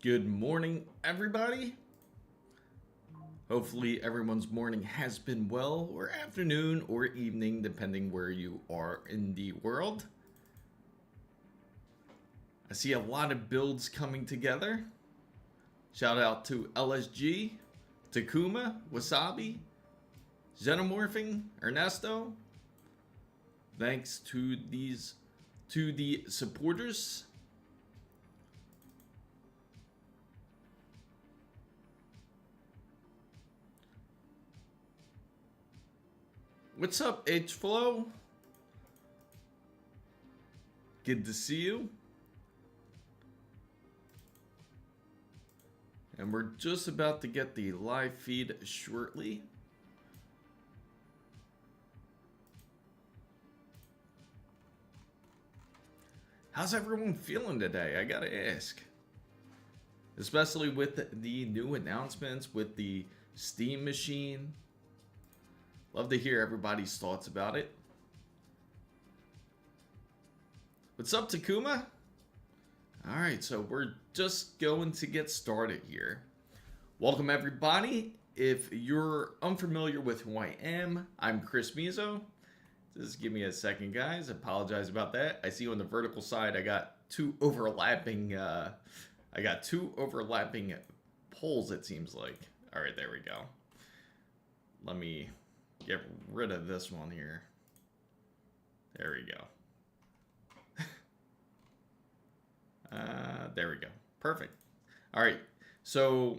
Good morning, everybody. Hopefully everyone's morning has been well, or afternoon, or evening, depending where you are in the world. I see a lot of builds coming together. Shout out to LSG, Takuma, Wasabi, Xenomorphing, Ernesto. Thanks to the supporters. What's up, H-Flow? Good to see you. And we're just about to get the live feed shortly. How's everyone feeling today? I gotta ask. Especially with the new announcements with the Steam machine. Love to hear everybody's thoughts about it. What's up, Takuma? Alright, so we're just going to get started here. Welcome, everybody. If you're unfamiliar with who I am, I'm Chris Mizo. Just give me a second, guys. I apologize about that. I see on the vertical side I got two overlapping polls, it seems like. Alright, there we go. Let me get rid of this one here. There we go. There we go. Perfect. All right. So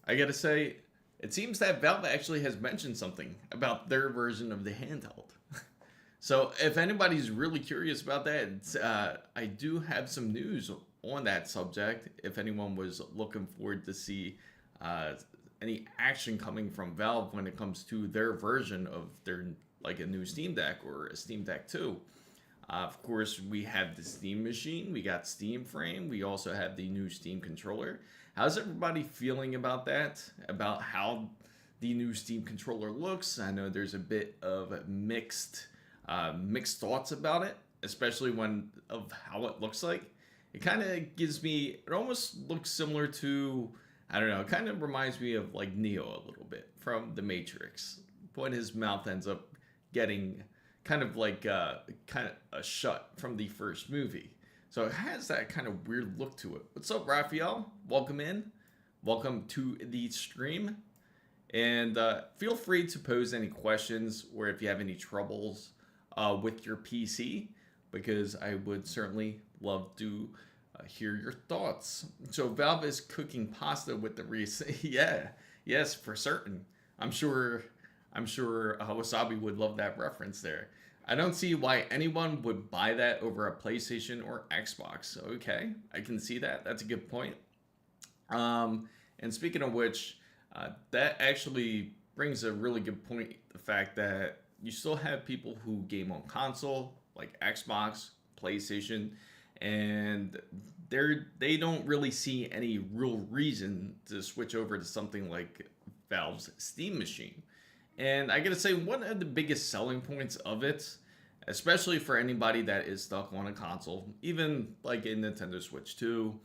I gotta say, it seems that Valve actually has mentioned something about their version of the handheld. So if anybody's really curious about that, I do have some news on that subject. If anyone was looking forward to see any action coming from Valve when it comes to their version of their, like, a new Steam Deck or a Steam Deck 2. Of course, we have the Steam machine, we got Steam Frame, we also have the new Steam controller. How's everybody feeling about that? About how the new Steam controller looks? I know there's a bit of mixed thoughts about it, especially of how it looks like. It kind of gives me, it almost looks similar to, I don't know, it kind of reminds me of like Neo a little bit from The Matrix, when his mouth ends up getting kind of like a shut from the first movie. So it has that kind of weird look to it. What's up, Raphael? Welcome in. Welcome to the stream. And feel free to pose any questions or if you have any troubles with your PC, because I would certainly love to hear your thoughts. So Valve is cooking pasta with the yes, for certain. I'm sure Wasabi would love that reference there. I don't see why anyone would buy that over a PlayStation or Xbox. Okay, I can see that. That's a good point. And speaking of which, that actually brings a really good point. The fact that you still have people who game on console, like Xbox, PlayStation, and they don't really see any real reason to switch over to something like Valve's Steam machine. And I gotta say, one of the biggest selling points of it, especially for anybody that is stuck on a console, even like in Nintendo Switch 2,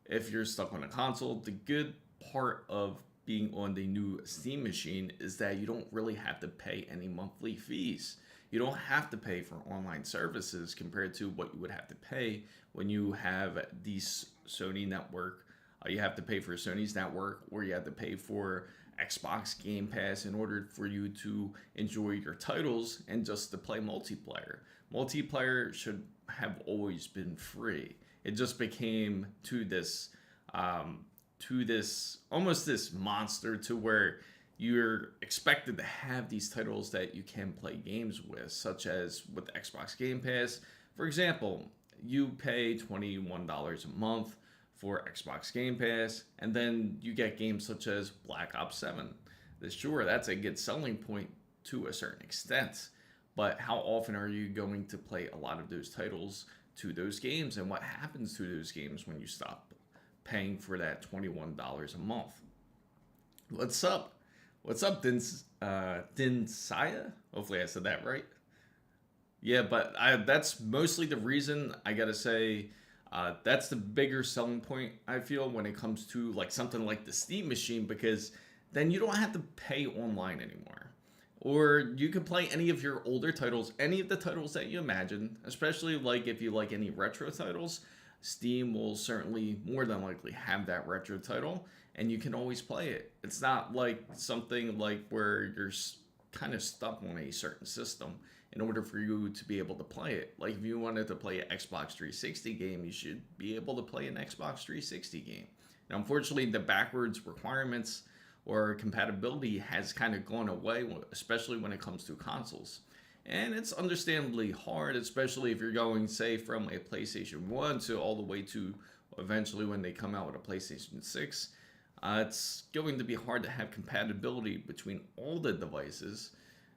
if you're stuck on a console, the good part of being on the new Steam machine is that you don't really have to pay any monthly fees. You don't have to pay for online services compared to what you would have to pay when you have the Sony network. You have to pay for Sony's network, or you have to pay for Xbox Game Pass in order for you to enjoy your titles and just to play multiplayer. Multiplayer should have always been free. It just became to this almost this monster to where you're expected to have these titles that you can play games with, such as with Xbox Game Pass. For example, you pay $21 a month for Xbox Game Pass, and then you get games such as Black Ops 7. Sure, that's a good selling point to a certain extent, but how often are you going to play a lot of those titles to those games, and what happens to those games when you stop paying for that $21 a month? What's up? What's up, Dinsaya? Hopefully I said that right. Yeah, but that's mostly the reason, I gotta say, That's the bigger selling point, I feel, when it comes to like something like the Steam machine, because then you don't have to pay online anymore. Or you can play any of your older titles, any of the titles that you imagine, especially like if you like any retro titles. Steam will certainly more than likely have that retro title, and you can always play it. It's not like something like where you're kind of stuck on a certain system in order for you to be able to play it. Like if you wanted to play an Xbox 360 game, you should be able to play an Xbox 360 game. Now, unfortunately, the backwards requirements or compatibility has kind of gone away, especially when it comes to consoles. And it's understandably hard, especially if you're going, say, from a PlayStation 1 to all the way to eventually when they come out with a PlayStation 6. It's going to be hard to have compatibility between all the devices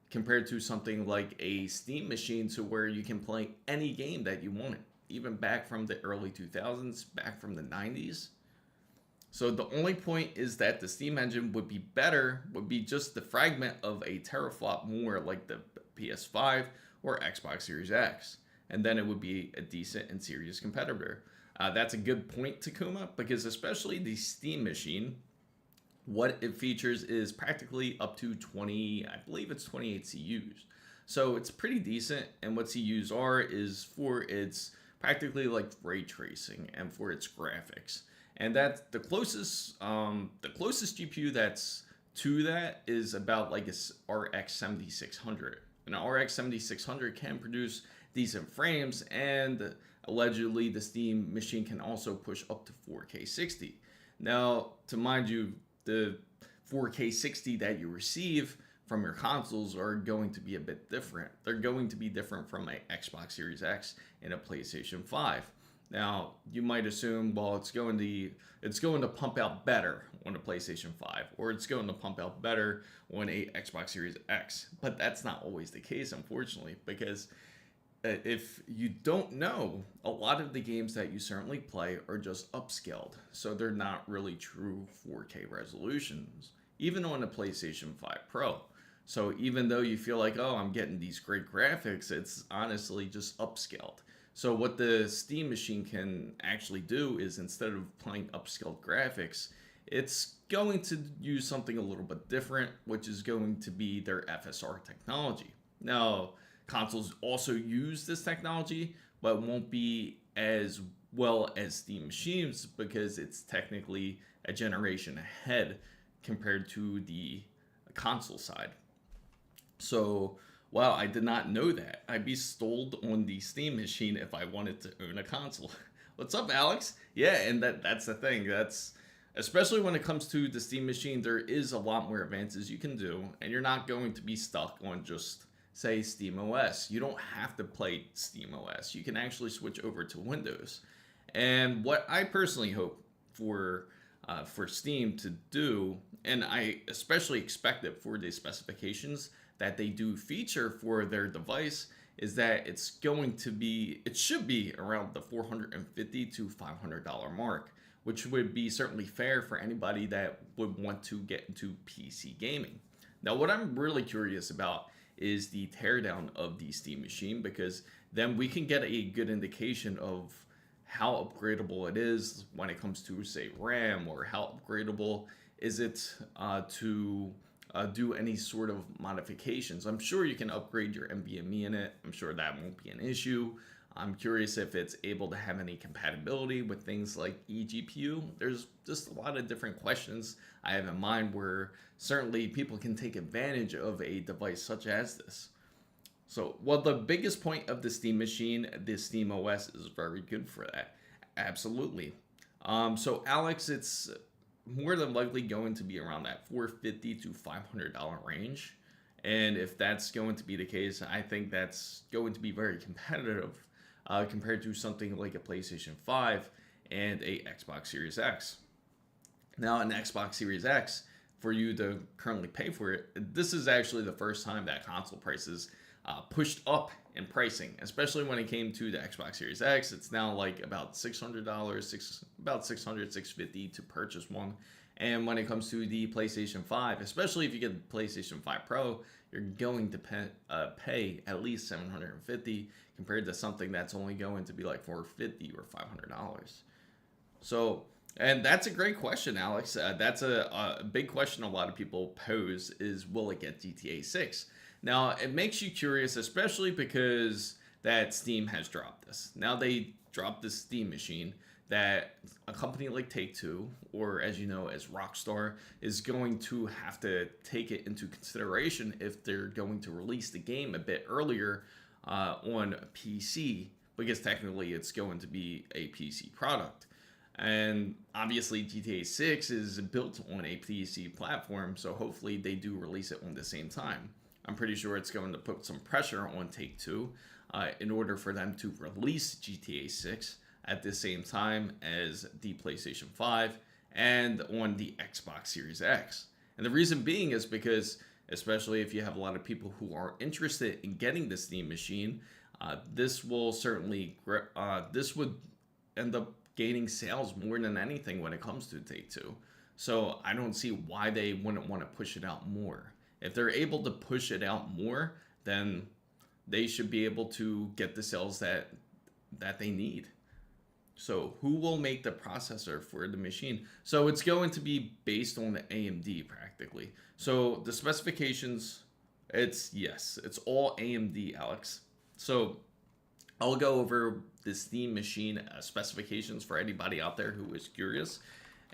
compared to something like a Steam machine, to where you can play any game that you wanted, even back from the early 2000s, back from the 90s. So the only point is that the Steam engine would be better, would be just the fragment of a teraflop more like the PS5 or Xbox Series X. And then it would be a decent and serious competitor. That's a good point, Takuma, because especially the Steam machine, what it features is practically up to 20, I believe it's 28 CUs. So it's pretty decent, and what CUs are is for its practically like ray tracing and for its graphics. And that's the closest GPU that's to that is about like a RX 7600. An RX 7600 can produce decent frames, and allegedly the Steam machine can also push up to 4K 60. Now, to mind you, the 4K 60 that you receive from your consoles are going to be a bit different. They're going to be different from an Xbox Series X and a PlayStation 5. Now, you might assume, well, it's going to pump out better on a PlayStation 5, or it's going to pump out better on a Xbox Series X. But that's not always the case, unfortunately, because if you don't know, a lot of the games that you certainly play are just upscaled. So they're not really true 4K resolutions, even on a PlayStation 5 Pro. So even though you feel like, oh, I'm getting these great graphics, it's honestly just upscaled. So what the Steam machine can actually do is, instead of playing upscaled graphics, it's going to use something a little bit different, which is going to be their FSR technology. Now, consoles also use this technology, but won't be as well as Steam machines because it's technically a generation ahead compared to the console side. So, wow, I did not know that. I'd be stalled on the Steam machine if I wanted to own a console. What's up, Alex? Yeah, and that's the thing. That's especially when it comes to the Steam machine, there is a lot more advances you can do, and you're not going to be stuck on just, say, Steam OS. You don't have to play Steam OS. You can actually switch over to Windows. And what I personally hope for Steam to do, and I especially expect it for the specifications that they do feature for their device, is that it should be around the $450 to $500 mark, which would be certainly fair for anybody that would want to get into PC gaming. Now, what I'm really curious about is the teardown of the Steam machine, because then we can get a good indication of how upgradable it is when it comes to, say, RAM, or how upgradable is it to do any sort of modifications. I'm sure you can upgrade your NVMe in it. I'm sure that won't be an issue. I'm curious if it's able to have any compatibility with things like eGPU. There's just a lot of different questions I have in mind where certainly people can take advantage of a device such as this. So, well, the biggest point of the Steam machine, the Steam OS, is very good for that. Absolutely. So, Alex, it's more than likely going to be around that $450 to $500 range. And if that's going to be the case, I think that's going to be very competitive compared to something like a PlayStation 5 and a Xbox Series X. Now, an Xbox Series X, for you to currently pay for it, this is actually the first time that console prices pushed up in pricing, especially when it came to the Xbox Series X. It's now like about $600, about $600, $650 to purchase one. And when it comes to the PlayStation 5, especially if you get the PlayStation 5 Pro, you're going to pay at least $750 compared to something that's only going to be like $450 or $500. So, and that's a great question, Alex. That's a big question a lot of people pose is, will it get GTA 6? Now, it makes you curious, especially because that Steam has dropped this. Now they dropped this Steam machine that a company like Take-Two, or as you know, as Rockstar, is going to have to take it into consideration if they're going to release the game a bit earlier on PC, because technically it's going to be a PC product. And obviously GTA 6 is built on a PC platform, so hopefully they do release it on the same time. I'm pretty sure it's going to put some pressure on Take-Two in order for them to release GTA 6 at the same time as the PlayStation 5 and on the Xbox Series X. And the reason being is because, especially if you have a lot of people who are interested in getting the Steam machine, this will certainly, this would end up gaining sales more than anything when it comes to Take-Two. So I don't see why they wouldn't want to push it out more. If they're able to push it out more, then they should be able to get the sales that they need. So who will make the processor for the machine? So it's going to be based on the AMD practically. So the specifications, it's all AMD, Alex. So I'll go over the Steam machine specifications for anybody out there who is curious.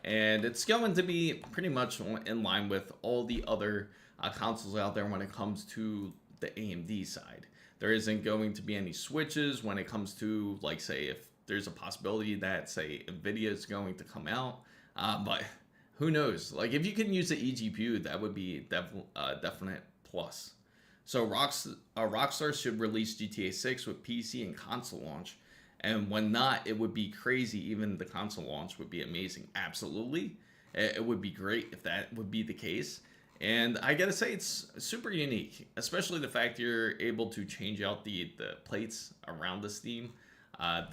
And it's going to be pretty much in line with all the other consoles out there when it comes to the AMD side. There isn't going to be any switches when it comes to, like, say, if there's a possibility that, say, NVIDIA is going to come out. But who knows? Like, if you can use the eGPU, that would be definite plus. So Rockstar should release GTA 6 with PC and console launch. And when not, it would be crazy. Even the console launch would be amazing. Absolutely. It would be great if that would be the case. And I gotta say, it's super unique, especially the fact you're able to change out the plates around the Steam. I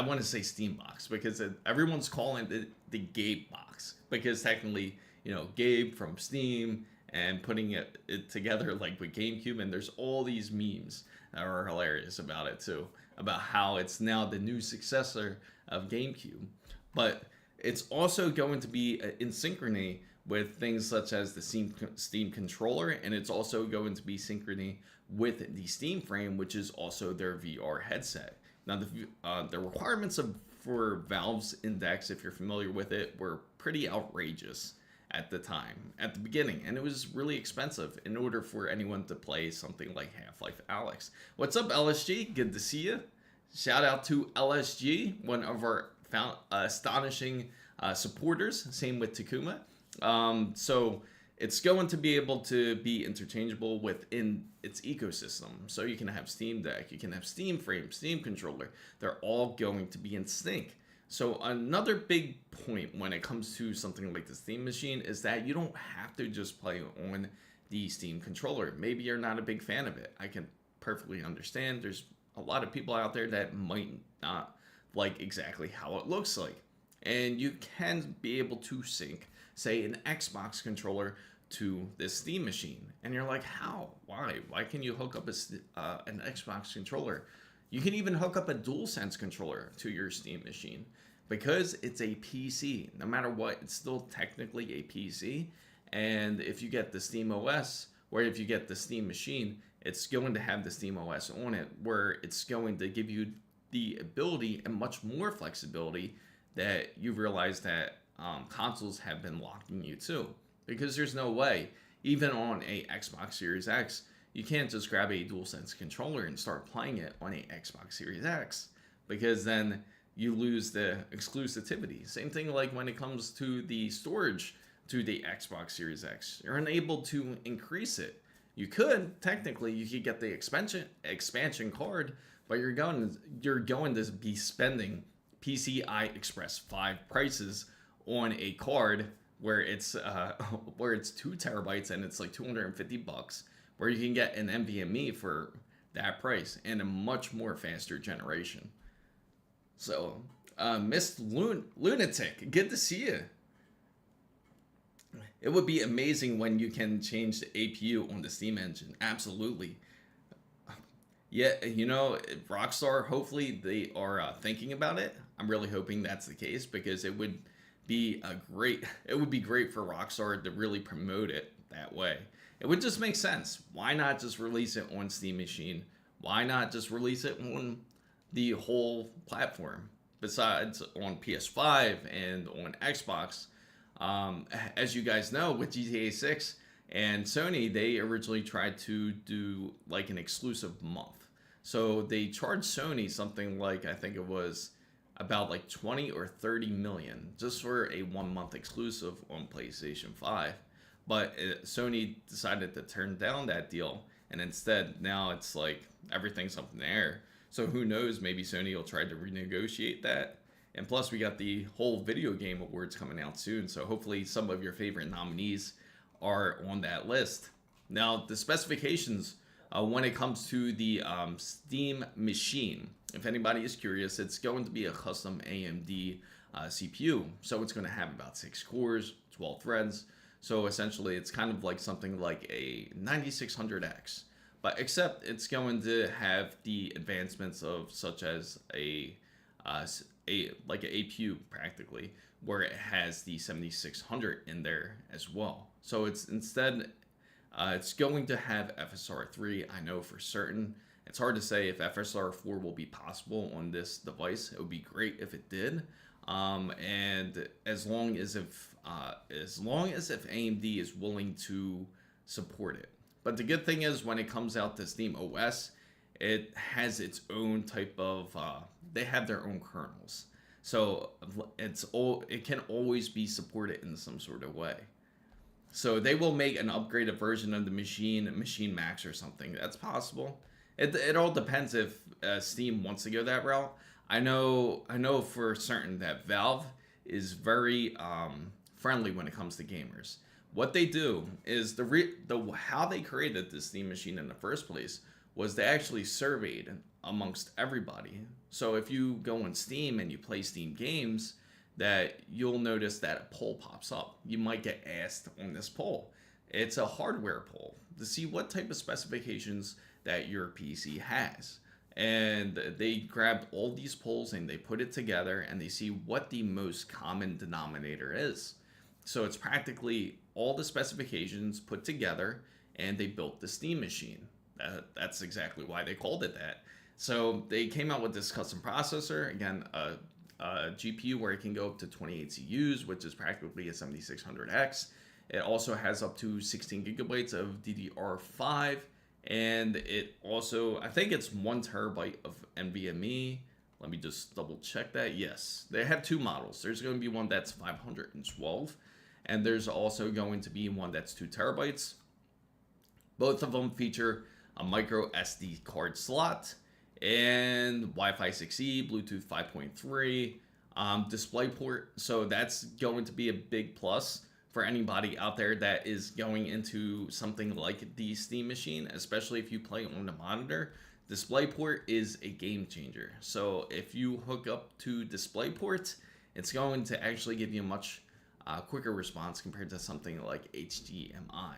want to say Steam box because everyone's calling it the Gabe box because technically, you know, Gabe from Steam and putting it together like with GameCube, and there's all these memes that are hilarious about it too, about how it's now the new successor of GameCube. But it's also going to be in synchrony with things such as the Steam controller, and it's also going to be synchrony with the Steam Frame, which is also their VR headset. Now, the requirements for Valve's Index, if you're familiar with it, were pretty outrageous at the time, at the beginning, and it was really expensive in order for anyone to play something like Half-Life Alyx. What's up, LSG? Good to see you. Shout out to LSG, one of our astonishing supporters. Same with Takuma. So it's going to be able to be interchangeable within its ecosystem. So you can have Steam Deck, you can have Steam Frame, Steam Controller. They're all going to be in sync. So another big point when it comes to something like the Steam machine is that you don't have to just play on the Steam Controller. Maybe you're not a big fan of it. I can perfectly understand. There's a lot of people out there that might not like exactly how it looks like. And you can be able to sync, say, an Xbox controller to this Steam machine. And you're like, how? Why? Why can you hook up an Xbox controller? You can even hook up a DualSense controller to your Steam machine because it's a PC. No matter what, it's still technically a PC. And if you get the Steam OS, or if you get the Steam machine, it's going to have the Steam OS on it, where it's going to give you the ability and much more flexibility that you realize that consoles have been locking you to. Because there's no way, even on a Xbox Series X, you can't just grab a DualSense controller and start playing it on a Xbox Series X, because then you lose the exclusivity. Same thing like when it comes to the storage to the Xbox Series X. You're unable to increase it. You could, technically, you could get the expansion card, but you're going to be spending PCI Express 5 prices on a card where it's 2 terabytes and it's like $250, where you can get an NVMe for that price and a much more faster generation. So, Miss Lunatic, good to see you. It would be amazing when you can change the APU on the Steam engine. Absolutely. Yeah, you know, Rockstar, hopefully they are thinking about it. I'm really hoping that's the case because it would be it would be great for Rockstar to really promote it that way. It would just make sense. Why not just release it on Steam Machine? Why not just release it on the whole platform? Besides on PS5 and on Xbox, as you guys know, with GTA 6 and Sony, they originally tried to do like an exclusive month. So they charged Sony something like, I think it was about like 20 or 30 million just for a 1 month exclusive on PlayStation 5. But Sony decided to turn down that deal, and instead now it's like everything's up in the air. So who knows, maybe Sony will try to renegotiate that. And plus, we got the whole video game awards coming out soon, so hopefully some of your favorite nominees are on that list. Now, the specifications when it comes to the Steam machine, if anybody is curious, it's going to be a custom AMD CPU. So it's going to have about 6 cores, 12 threads. So essentially, it's kind of like something like a 9600X, but except it's going to have the advancements of such as a like an APU practically, where it has the 7600 in there as well. So it's instead it's going to have FSR3, I know for certain. It's hard to say if FSR4 will be possible on this device. It would be great if it did. And as long as if AMD is willing to support it. But the good thing is when it comes out to Steam OS, it has its own type of they have their own kernels. So it can always be supported in some sort of way. So they will make an upgraded version of the Machine Max or something. That's possible. It all depends if Steam wants to go that route. I know for certain that Valve is very friendly when it comes to gamers. What they do is how they created the Steam machine in the first place was they actually surveyed amongst everybody. So if you go on Steam and you play Steam games, that you'll notice that a poll pops up. You might get asked on this poll. It's a hardware poll to see what type of specifications that your PC has. And they grabbed all these polls and they put it together and they see what the most common denominator is. So it's practically all the specifications put together and they built the Steam machine. That's exactly why they called it that. So they came out with this custom processor, again, a GPU where it can go up to 28 CUs, which is practically a 7600X. It also has up to 16 gigabytes of DDR5, and it also, I think it's 1 terabyte of NVMe. Let me just double check that. Yes, they have 2 models. There's going to be one that's 512, and there's also going to be one that's 2 terabytes. Both of them feature a micro SD card slot and Wi-Fi 6E, Bluetooth 5.3, DisplayPort. So that's going to be a big plus for anybody out there that is going into something like the Steam machine, especially if you play on the monitor. DisplayPort is a game changer. So if you hook up to DisplayPort, it's going to actually give you a much quicker response compared to something like HDMI.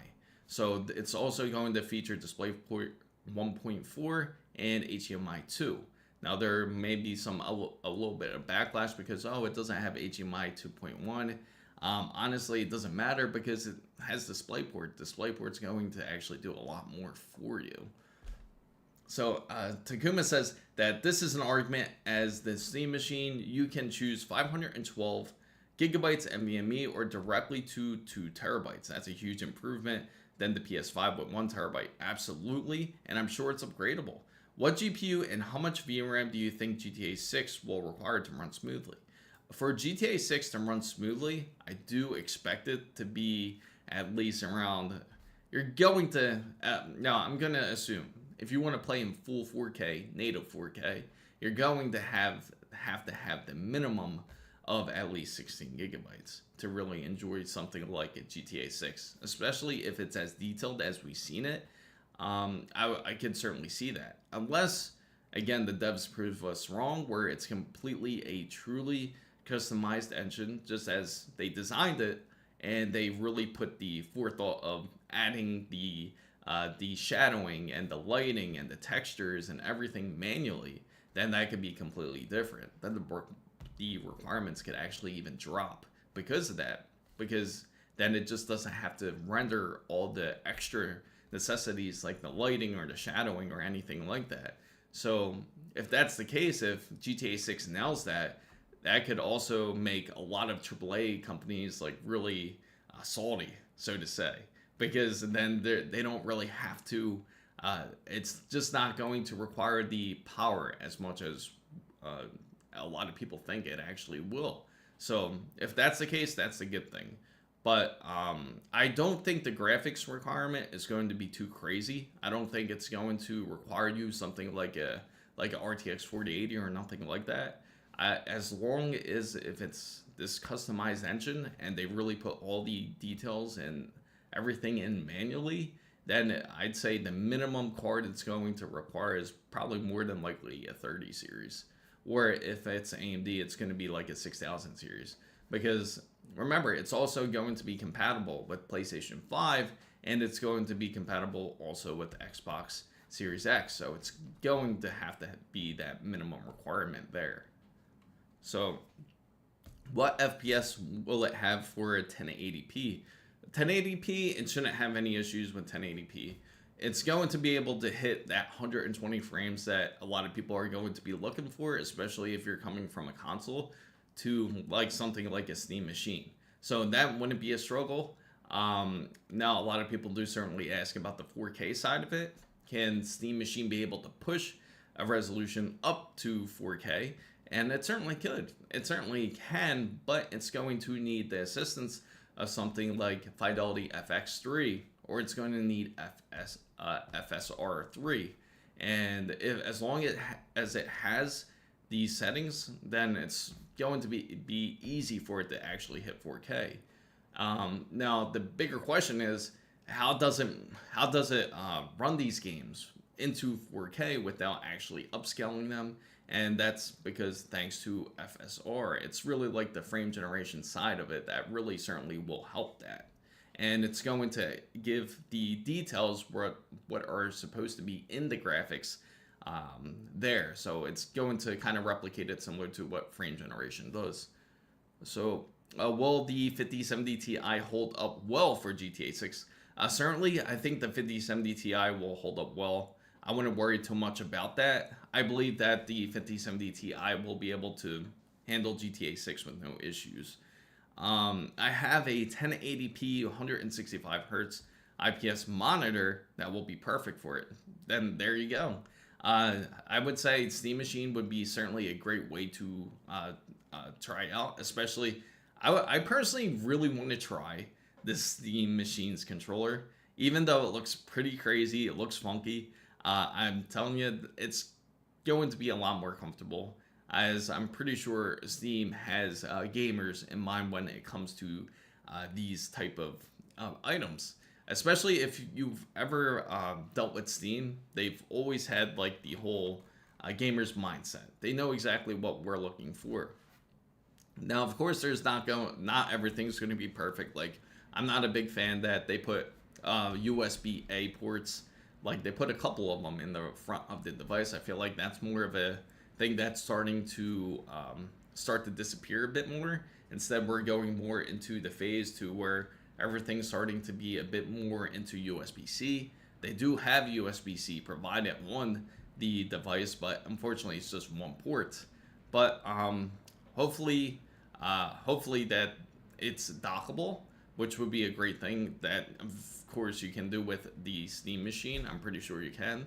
So it's also going to feature DisplayPort 1.4 and HDMI 2. Now there may be a little bit of backlash because it doesn't have HDMI 2.1. Honestly, it doesn't matter because it has DisplayPort. DisplayPort's going to actually do a lot more for you. So Takuma says that this is an argument as the Steam machine, you can choose 512 gigabytes NVMe or directly to 2 terabytes. That's a huge improvement than the PS5 with 1 terabyte. Absolutely, and I'm sure it's upgradable. What GPU and how much VRAM do you think GTA 6 will require to run smoothly? For GTA 6 to run smoothly, I do expect it to be at least around, you're going to, now I'm going to assume, if you want to play in full 4K, native 4K, you're going to have to have the minimum of at least 16 gigabytes to really enjoy something like a GTA 6, especially if it's as detailed as we've seen it. I can certainly see that, unless again the devs prove us wrong, where it's completely a truly customized engine, just as they designed it, and they really put the forethought of adding the shadowing and the lighting and the textures and everything manually, then that could be completely different. Then the requirements could actually even drop because of that, because then it just doesn't have to render all the extra necessities like the lighting or the shadowing or anything like that. So if that's the case, if GTA 6 nails that, that could also make a lot of AAA companies like really salty, so to say, because then they don't really have to. It's just not going to require the power as much as a lot of people think it actually will. So if that's the case, that's a good thing. But I don't think the graphics requirement is going to be too crazy. I don't think it's going to require you something like a RTX 4080 or nothing like that. As long as if it's this customized engine and they really put all the details and everything in manually, then I'd say the minimum card it's going to require is probably more than likely a 30 series. Or if it's AMD, it's going to be like a 6000 series. Because remember, it's also going to be compatible with PlayStation 5, and it's going to be compatible also with Xbox Series X. So it's going to have to be that minimum requirement there. So what FPS will it have for 1080p? 1080p, it shouldn't have any issues with 1080p. It's going to be able to hit that 120 frames that a lot of people are going to be looking for, especially if you're coming from a console to like something like a Steam machine. So that wouldn't be a struggle. Now, a lot of people do certainly ask about the 4K side of it. Can Steam machine be able to push a resolution up to 4K? And it certainly could. It certainly can, but it's going to need the assistance of something like Fidelity FX3, or it's going to need FSR3. And as long as it has these settings, then it's going to be easy for it to actually hit 4K. Now, the bigger question is, how does it run these games into 4K without actually upscaling them? And that's because thanks to FSR, it's really like the frame generation side of it that really certainly will help that. And it's going to give the details what are supposed to be in the graphics there. So it's going to kind of replicate it similar to what frame generation does. So will the 5070 Ti hold up well for GTA 6? Certainly, I think the 5070 Ti will hold up well. I wouldn't worry too much about that. I believe that the 5070 Ti will be able to handle GTA 6 with no issues. I have a 1080p 165 hertz IPS monitor that will be perfect for it. Then there you go. I would say Steam Machine would be certainly a great way to try out, especially I personally really want to try this Steam Machine's controller. Even though it looks pretty crazy, it looks funky, I'm telling you, it's going to be a lot more comfortable, as I'm pretty sure Steam has gamers in mind when it comes to these type of items. Especially if you've ever dealt with Steam, they've always had like the whole gamer's mindset. They know exactly what we're looking for. Now, of course, not everything's going to be perfect. Like, I'm not a big fan that they put USB-A ports. Like, they put a couple of them in the front of the device. I feel like that's more of a thing that's starting to disappear a bit more. Instead, we're going more into the phase to where everything's starting to be a bit more into USB-C. They do have USB-C provided on the device, but unfortunately, it's just one port. But hopefully that it's dockable, which would be a great thing that, of course, you can do with the Steam Machine. I'm pretty sure you can.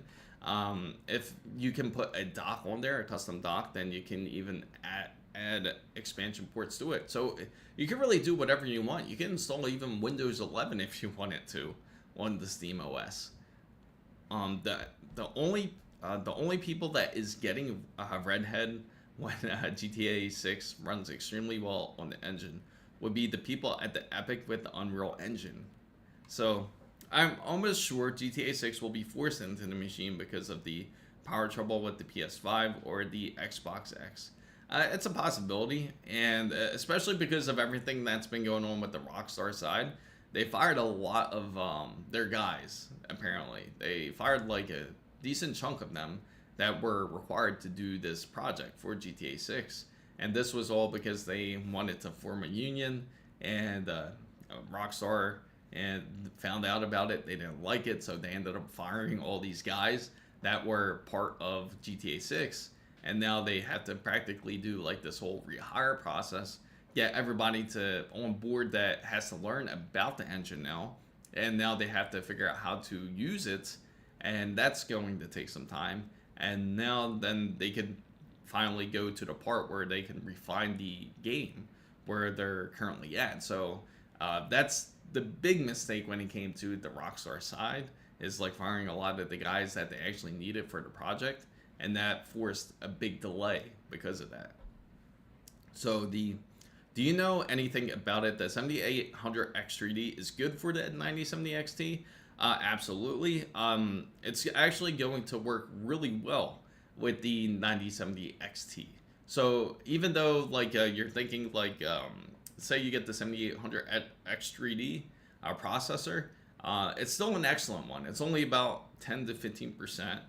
If you can put a dock on there, a custom dock, then you can even add expansion ports to it. So you can really do whatever you want. You can install even Windows 11 if you wanted to on the Steam OS. The only people that is getting redhead when GTA 6 runs extremely well on the engine would be the people at the Epic with the Unreal Engine. So I'm almost sure GTA 6 will be forced into the machine because of the power trouble with the PS5 or the Xbox X. It's a possibility, and especially because of everything that's been going on with the Rockstar side, they fired a lot of their guys. Apparently, they fired like a decent chunk of them that were required to do this project for GTA 6, and this was all because they wanted to form a union, and Rockstar and found out about it. They didn't like it, so they ended up firing all these guys that were part of GTA 6, and now they have to practically do like this whole rehire process, get everybody to on board that has to learn about the engine now, and now they have to figure out how to use it, and that's going to take some time. And now then they can finally go to the part where they can refine the game where they're currently at. So that's the big mistake when it came to the Rockstar side, is like firing a lot of the guys that they actually needed for the project, and that forced a big delay because of that. So do you know anything about it? The 7800X3D is good for the 9070 XT. Absolutely. It's actually going to work really well with the 9070 XT. So even though like you're thinking like say you get the 7800X3D processor, it's still an excellent one. It's only about 10 to 15%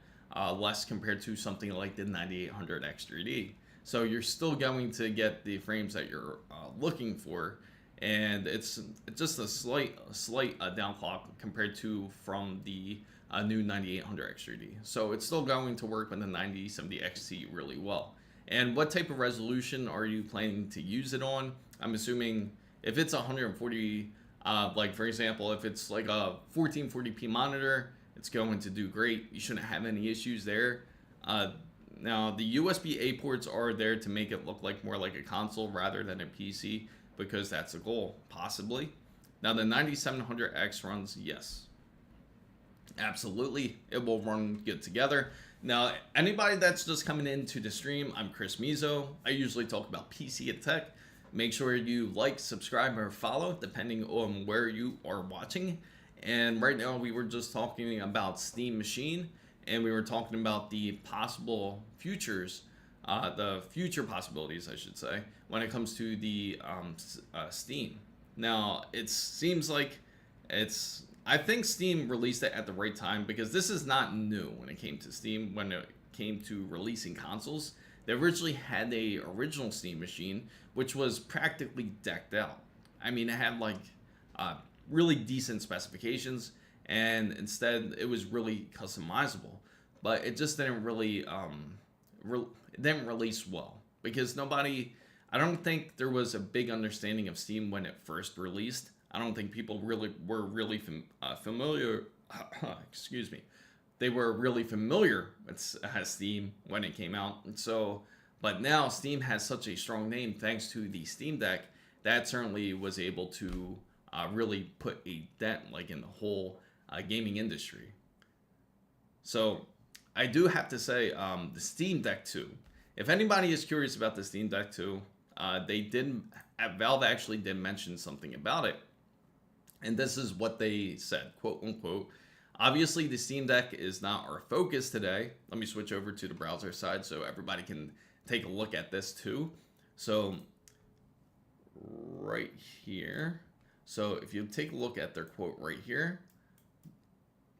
less compared to something like the 9800X3D. So you're still going to get the frames that you're looking for, and it's just a slight downclock compared to from the new 9800X3D. So it's still going to work with the 9070 XT really well. And what type of resolution are you planning to use it on? I'm assuming if it's 140, like for example, if it's like a 1440p monitor, it's going to do great. You shouldn't have any issues there. Now the USB-A ports are there to make it look like more like a console rather than a PC, because that's the goal, possibly. Now the 9700X runs, yes, absolutely, it will run good together. Now anybody that's just coming into the stream, I'm Chris Mizo. I usually talk about PC and tech. Make sure you like, subscribe, or follow depending on where you are watching. And right now we were just talking about Steam Machine, and we were talking about the possible futures, the future possibilities, I should say, when it comes to the Steam. Now, it seems like I think Steam released it at the right time, because this is not new when it came to Steam, when it came to releasing consoles. They originally had a original Steam machine, which was practically decked out. I mean, it had like really decent specifications, and instead it was really customizable, but it just didn't really it didn't release well, because I don't think there was a big understanding of Steam when it first released. I don't think people were really familiar excuse me, they were really familiar with Steam when it came out. And so, but now Steam has such a strong name thanks to the Steam Deck, that certainly was able to really put a dent like in the whole gaming industry. So I do have to say, the Steam Deck 2, if anybody is curious about the Steam Deck 2, Valve actually did mention something about it, and this is what they said, quote unquote: obviously the Steam Deck is not our focus today. Let me switch over to the browser side so everybody can take a look at this too. So right here, so if you take a look at their quote right here,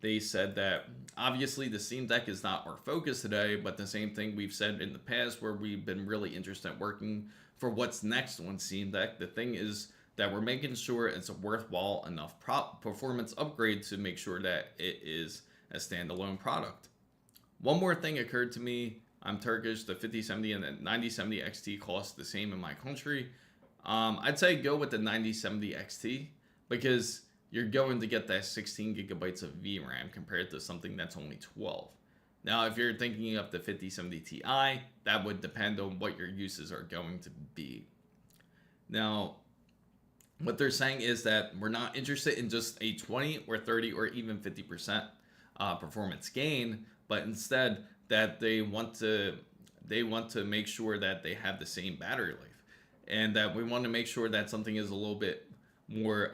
they said that obviously the Steam Deck is not our focus today, but the same thing we've said in the past, where we've been really interested in working for what's next on Steam Deck. The thing is that we're making sure it's a worthwhile enough performance upgrade to make sure that it is a standalone product. One more thing occurred to me. I'm Turkish. The 5070 and the 9070 XT cost the same in my country. I'd say go with the 9070 XT, because you're going to get that 16 gigabytes of VRAM compared to something that's only 12. Now, if you're thinking of the 5070 Ti, that would depend on what your uses are going to be. Now, what they're saying is that we're not interested in just a 20 or 30 or even 50% performance gain, but instead that they want to make sure that they have the same battery life, and that we want to make sure that something is a little bit more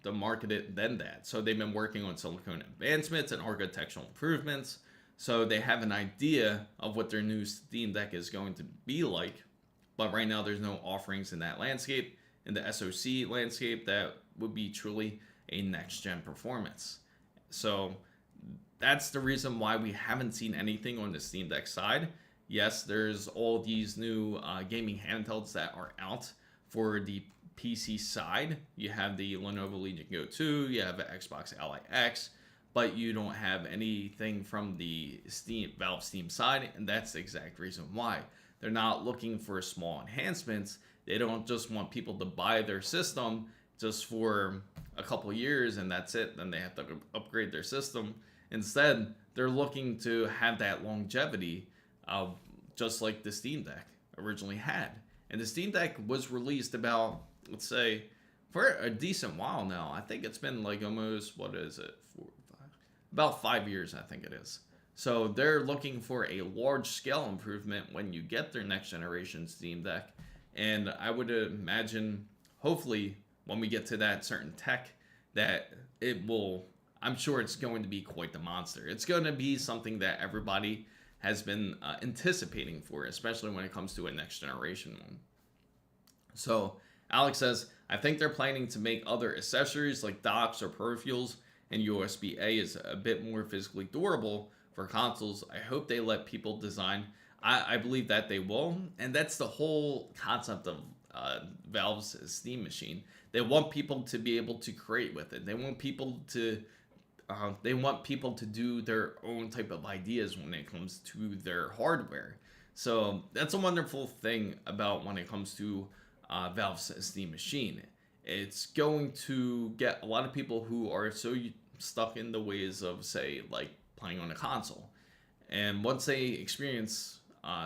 marketed than that. So they've been working on silicone advancements and architectural improvements, so they have an idea of what their new Steam Deck is going to be like but right now there's no offerings in that landscape, in the SoC landscape, that would be truly a next-gen performance. So that's the reason why we haven't seen anything on the Steam Deck side. Yes, there's all these new gaming handhelds that are out for the PC side. You have the Lenovo Legion Go 2, you have the Xbox Ally X, but you don't have anything from the Valve Steam side, and that's the exact reason why. They're not looking for small enhancements. They don't just want people to buy their system just for a couple years and that's it. Then they have to upgrade their system. Instead, they're looking to have that longevity, just like the Steam Deck originally had. And the Steam Deck was released about, let's say, for a decent while now. I think it's been like almost, what is it, 4, 5, about 5 years, I think it is. So they're looking for a large scale improvement when you get their next generation Steam Deck. And I would imagine, hopefully, when we get to that certain tech, that it will, I'm sure it's going to be quite the monster. It's going to be something that everybody has been anticipating for, especially when it comes to a next generation one. So Alex says, I think they're planning to make other accessories like docks or peripherals, and USB-A is a bit more physically durable for consoles. I hope they let people design. I believe that they will, and that's the whole concept of Valve's Steam machine. They want people to be able to create with it. They want people to do their own type of ideas when it comes to their hardware. So that's a wonderful thing about when it comes to Valve's Steam machine. It's going to get a lot of people who are so stuck in the ways of, say, like playing on a console. And once they experience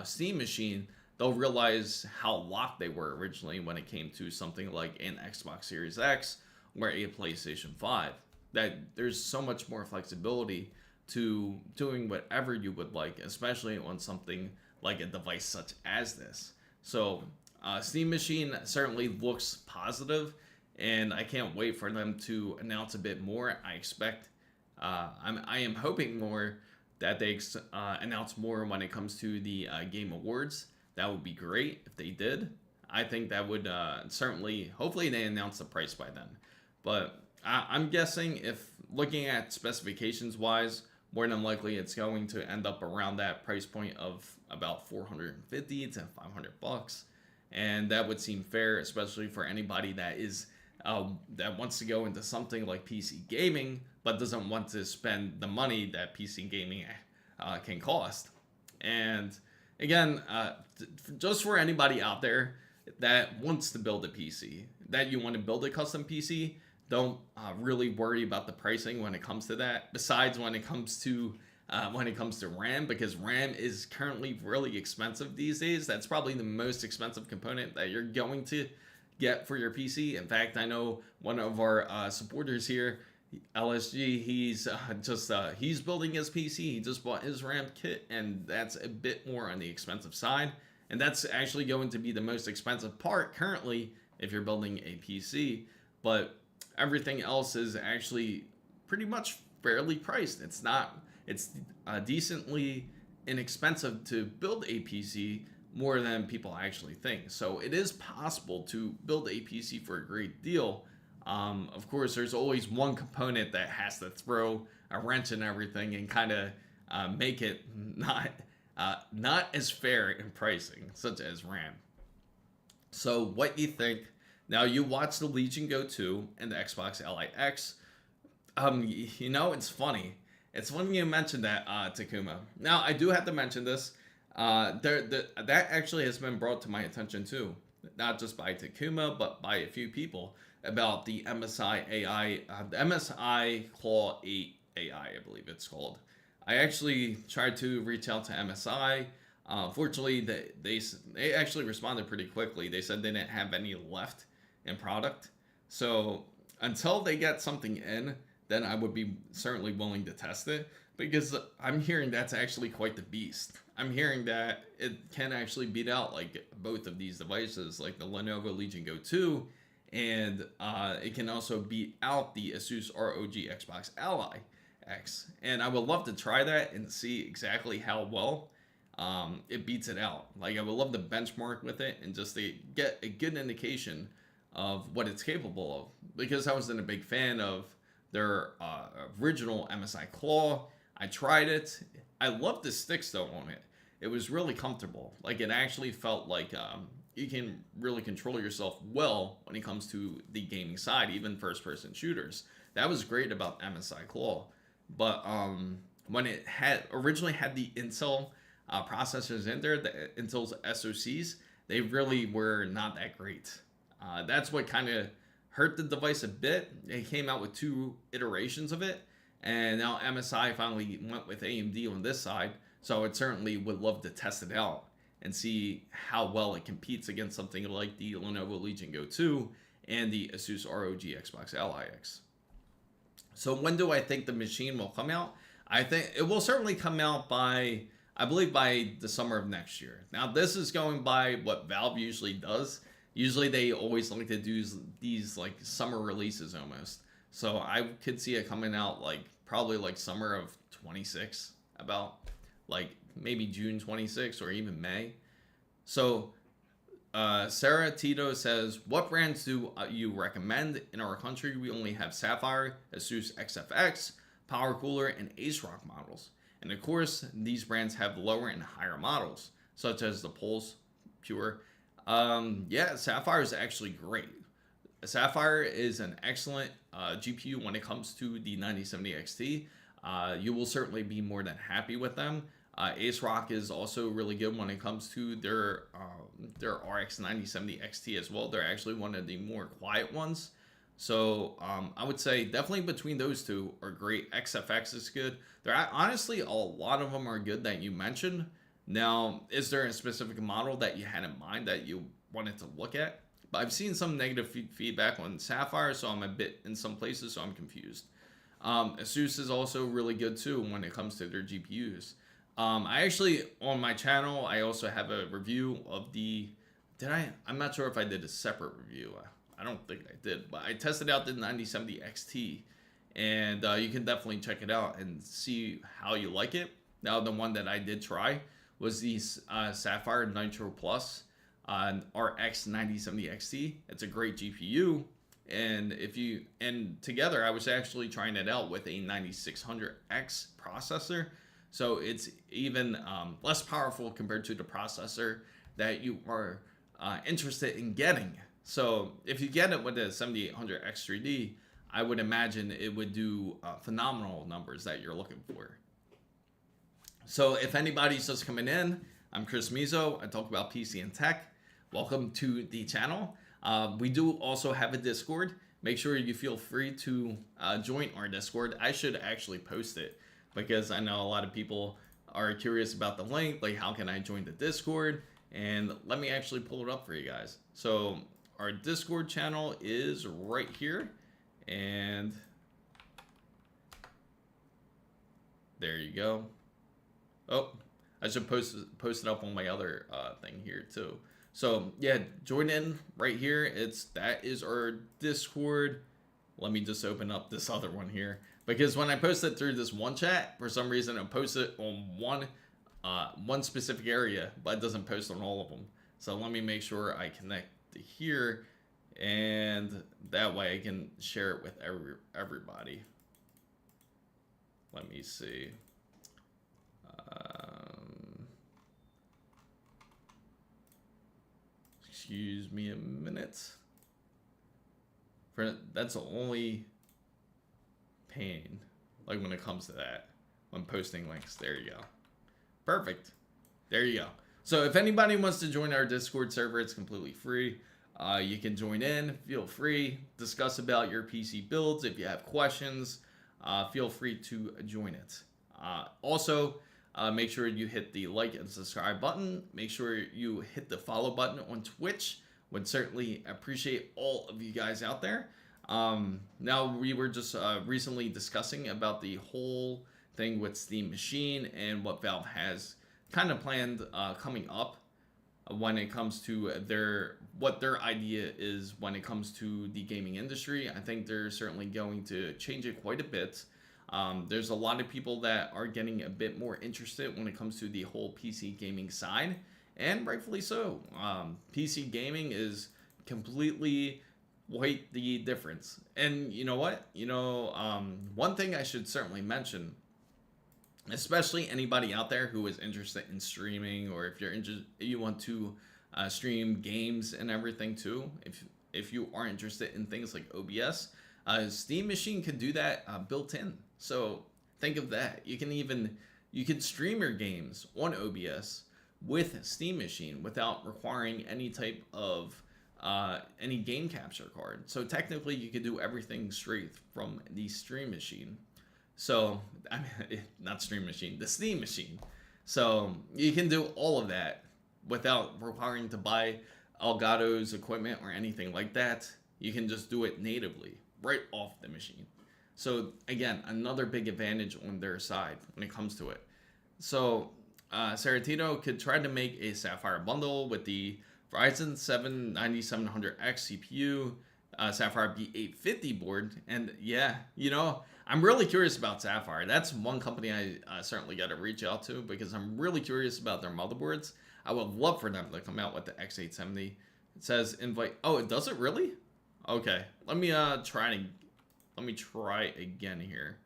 Steam machine, they'll realize how locked they were originally when it came to something like an Xbox Series X or a PlayStation 5. That there's so much more flexibility to doing whatever you would like, especially on something like a device such as this. So Steam machine certainly looks positive, and I can't wait for them to announce a bit more. I expect, I am hoping more that they announce more when it comes to the Game Awards. That would be great if they did. I think that would certainly, hopefully they announce the price by then. But I'm guessing, if looking at specifications wise, more than likely it's going to end up around that price point of about $450 to $500. And that would seem fair, especially for anybody that is that wants to go into something like PC gaming, but doesn't want to spend the money that PC gaming can cost. And again, just for anybody out there that wants to build a PC, that you want to build a custom PC, don't really worry about the pricing when it comes to that. Besides when it comes to RAM, because RAM is currently really expensive these days. That's probably the most expensive component that you're going to get for your PC. In fact, I know one of our supporters here, LSG, he's building his PC. He just bought his RAM kit, and that's a bit more on the expensive side. And that's actually going to be the most expensive part currently if you're building a PC. But everything else is actually pretty much fairly priced. It's decently inexpensive to build a PC, more than people actually think. So it is possible to build a PC for a great deal. Of course, there's always one component that has to throw a wrench in everything and kind of make it not as fair in pricing, such as RAM. So what do you think? Now, you watched the Legion Go 2 and the Xbox Ally X. It's funny. It's funny you mentioned that, Takuma. Now, I do have to mention this. That actually has been brought to my attention too, not just by Takuma, but by a few people, about the MSI AI, the MSI Claw 8 AI, I believe it's called. I actually tried to reach out to MSI. Fortunately, they actually responded pretty quickly. They said they didn't have any left in product. So until they get something in, then I would be certainly willing to test it, because I'm hearing that's actually quite the beast. I'm hearing that it can actually beat out like both of these devices, like the Lenovo Legion Go 2, and it can also beat out the Asus ROG Xbox Ally X. And I would love to try that and see exactly how well it beats it out. Like I would love to benchmark with it and just to get a good indication of what it's capable of, because I wasn't a big fan of their original MSI Claw. I tried it. I loved the sticks though on it. It was really comfortable. Like it actually felt like you can really control yourself well when it comes to the gaming side, even first-person shooters. That was great about MSI Claw. But when it had originally had the Intel processors in there, the Intel's SoCs, they really were not that great. That's what kind of hurt the device a bit. They came out with 2 iterations of it, and now MSI finally went with AMD on this side. So I certainly would love to test it out and see how well it competes against something like the Lenovo Legion Go 2 and the Asus ROG Xbox Ally X. So when do I think the machine will come out? I think it will certainly come out by, I believe, by the summer of next year. Now this is going by what Valve usually does. Usually they always like to do these like summer releases almost. So I could see it coming out like probably like summer of 26, about like maybe June 26 or even May. So Sarah Tito says, what brands do you recommend? In our country, we only have Sapphire, Asus XFX, Power Cooler, and AceRock models. And of course, these brands have lower and higher models, such as the Pulse, Pure. Yeah, Sapphire is actually great. Sapphire is an excellent GPU when it comes to the 9070 XT. You will certainly be more than happy with them. AceRock is also really good when it comes to their RX 9070 XT as well. They're actually one of the more quiet ones. So I would say definitely between those two are great. XFX is good. There are honestly a lot of them are good that you mentioned. Now, is there a specific model that you had in mind that you wanted to look at? But I've seen some negative feedback on Sapphire, so I'm a bit in some places, so I'm confused. Asus is also really good too when it comes to their GPUs. I actually, on my channel, I also have a review of the, I'm not sure if I did a separate review. I don't think I did, but I tested out the 9070 XT, and you can definitely check it out and see how you like it. Now, the one that I did try was the Sapphire Nitro Plus RX 9070 XT. It's a great GPU, and together I was actually trying it out with a 9600X processor. So it's even less powerful compared to the processor that you are interested in getting. So if you get it with the 7800X3D, I would imagine it would do phenomenal numbers that you're looking for. So if anybody's just coming in, I'm Chris Mizo. I talk about PC and tech. Welcome to the channel. We do also have a Discord. Make sure you feel free to join our Discord. I should actually post it, because I know a lot of people are curious about the link, like how can I join the Discord? And let me actually pull it up for you guys. So our Discord channel is right here, and there you go. Oh, I should post it up on my other thing here too. So yeah, join in right here. That is our Discord. Let me just open up this other one here, because when I post it through this one chat, for some reason I post it on one specific area, but it doesn't post on all of them. So let me make sure I connect to here, and that way I can share it with everybody. Let me see. Excuse me a minute. That's the only pain, like when it comes to that, when posting links. There you go. Perfect. There you go. So if anybody wants to join our Discord server, it's completely free. You can join in. Feel free. Discuss about your PC builds. If you have questions, feel free to join it. Also, make sure you hit the like and subscribe button. Make sure you hit the follow button on Twitch. Would certainly appreciate all of you guys out there. Now, we were just recently discussing about the whole thing with Steam Machine and what Valve has kind of planned coming up when it comes to what their idea is when it comes to the gaming industry. I think they're certainly going to change it quite a bit. There's a lot of people that are getting a bit more interested when it comes to the whole PC gaming side, and rightfully so. PC gaming is completely quite the difference. And you know what? One thing I should certainly mention, especially anybody out there who is interested in streaming, or if you want to stream games and everything too. If you are interested in things like OBS, Steam Machine can do that built in. So think of that. You can stream your games on OBS with Steam Machine without requiring any type of any game capture card. So technically, you could do everything straight from the Stream Machine. So I mean, not Stream Machine, the Steam Machine. So you can do all of that without requiring to buy Elgato's equipment or anything like that. You can just do it natively right off the machine. So again, another big advantage on their side when it comes to it. So Ceratino could try to make a Sapphire bundle with the Ryzen 7 9700X CPU, Sapphire B850 board, and yeah, I'm really curious about Sapphire. That's one company I certainly got to reach out to, because I'm really curious about their motherboards. I would love for them to come out with the X870. It says invite. Oh, it does it really? Okay, let me try again here.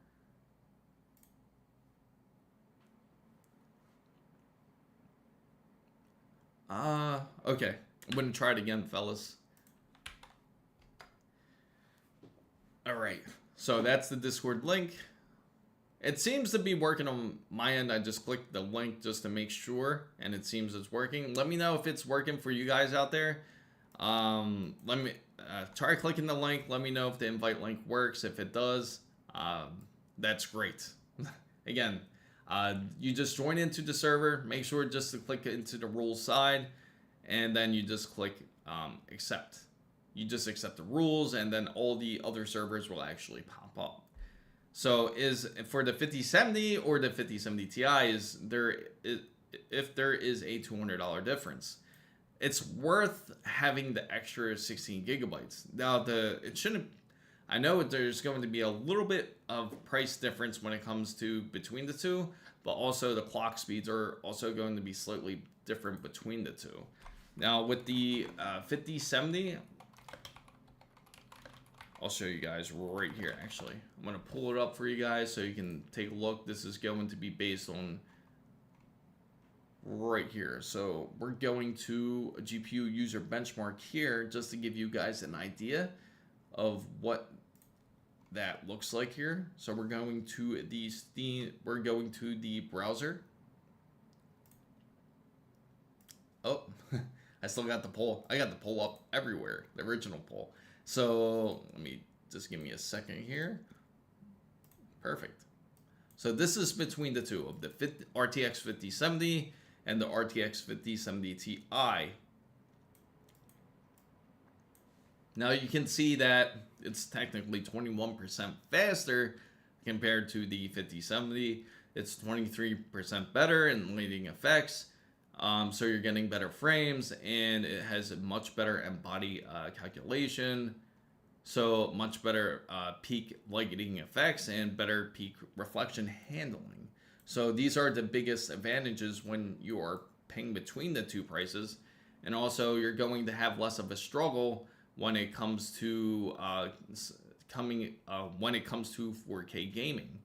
Okay, I'm gonna try it again, fellas. All right, so that's the Discord link. It seems to be working on my end. I just clicked the link just to make sure, and it seems it's working. Let me know if it's working for you guys out there. Let me try clicking the link. Let me know if the invite link works. If it does, that's great. Again, you just join into the server. Make sure just to click into the rules side, and then you just click accept. You just accept the rules, and then all the other servers will actually pop up. So for the 5070 or the 5070 Ti, if there is a $200 difference, it's worth having the extra 16 gigabytes. Now I know there's going to be a little bit of price difference when it comes to between the two, but also the clock speeds are also going to be slightly different between the two. Now with the 5070, I'll show you guys right here. Actually, I'm going to pull it up for you guys so you can take a look. This is going to be based on right here. So we're going to a GPU user benchmark here just to give you guys an idea of what that looks like here. So we're going to the browser. Oh, I still got the poll. I got the poll up everywhere, the original poll. So let me just give me a second here. Perfect. So this is between the two of the RTX 5070 and the RTX 5070 Ti. Now you can see that it's technically 21% faster compared to the 5070. It's 23% better in lighting effects. So you're getting better frames, and it has a much better embody calculation. So much better peak lighting effects and better peak reflection handling. So these are the biggest advantages when you are paying between the two prices. And also you're going to have less of a struggle when it comes to 4K gaming.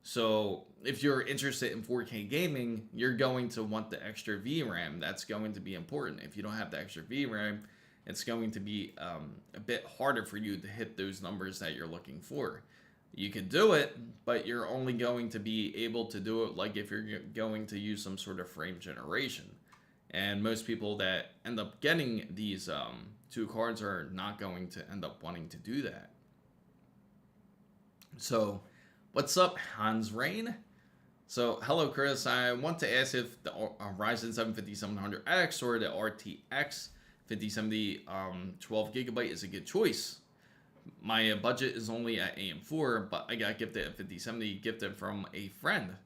So if you're interested in 4K gaming, you're going to want the extra VRAM. That's going to be important. If you don't have the extra VRAM, it's going to be a bit harder for you to hit those numbers that you're looking for. You can do it, but you're only going to be able to do it like if you're going to use some sort of frame generation. And most people that end up getting these two cards are not going to end up wanting to do that. So what's up, Hans Rain? So hello, Chris. I want to ask if the Ryzen 7 5700X or the RTX 5070 12 gigabyte is a good choice. My budget is only at AM4, but I got gifted a 5070 gifted from a friend.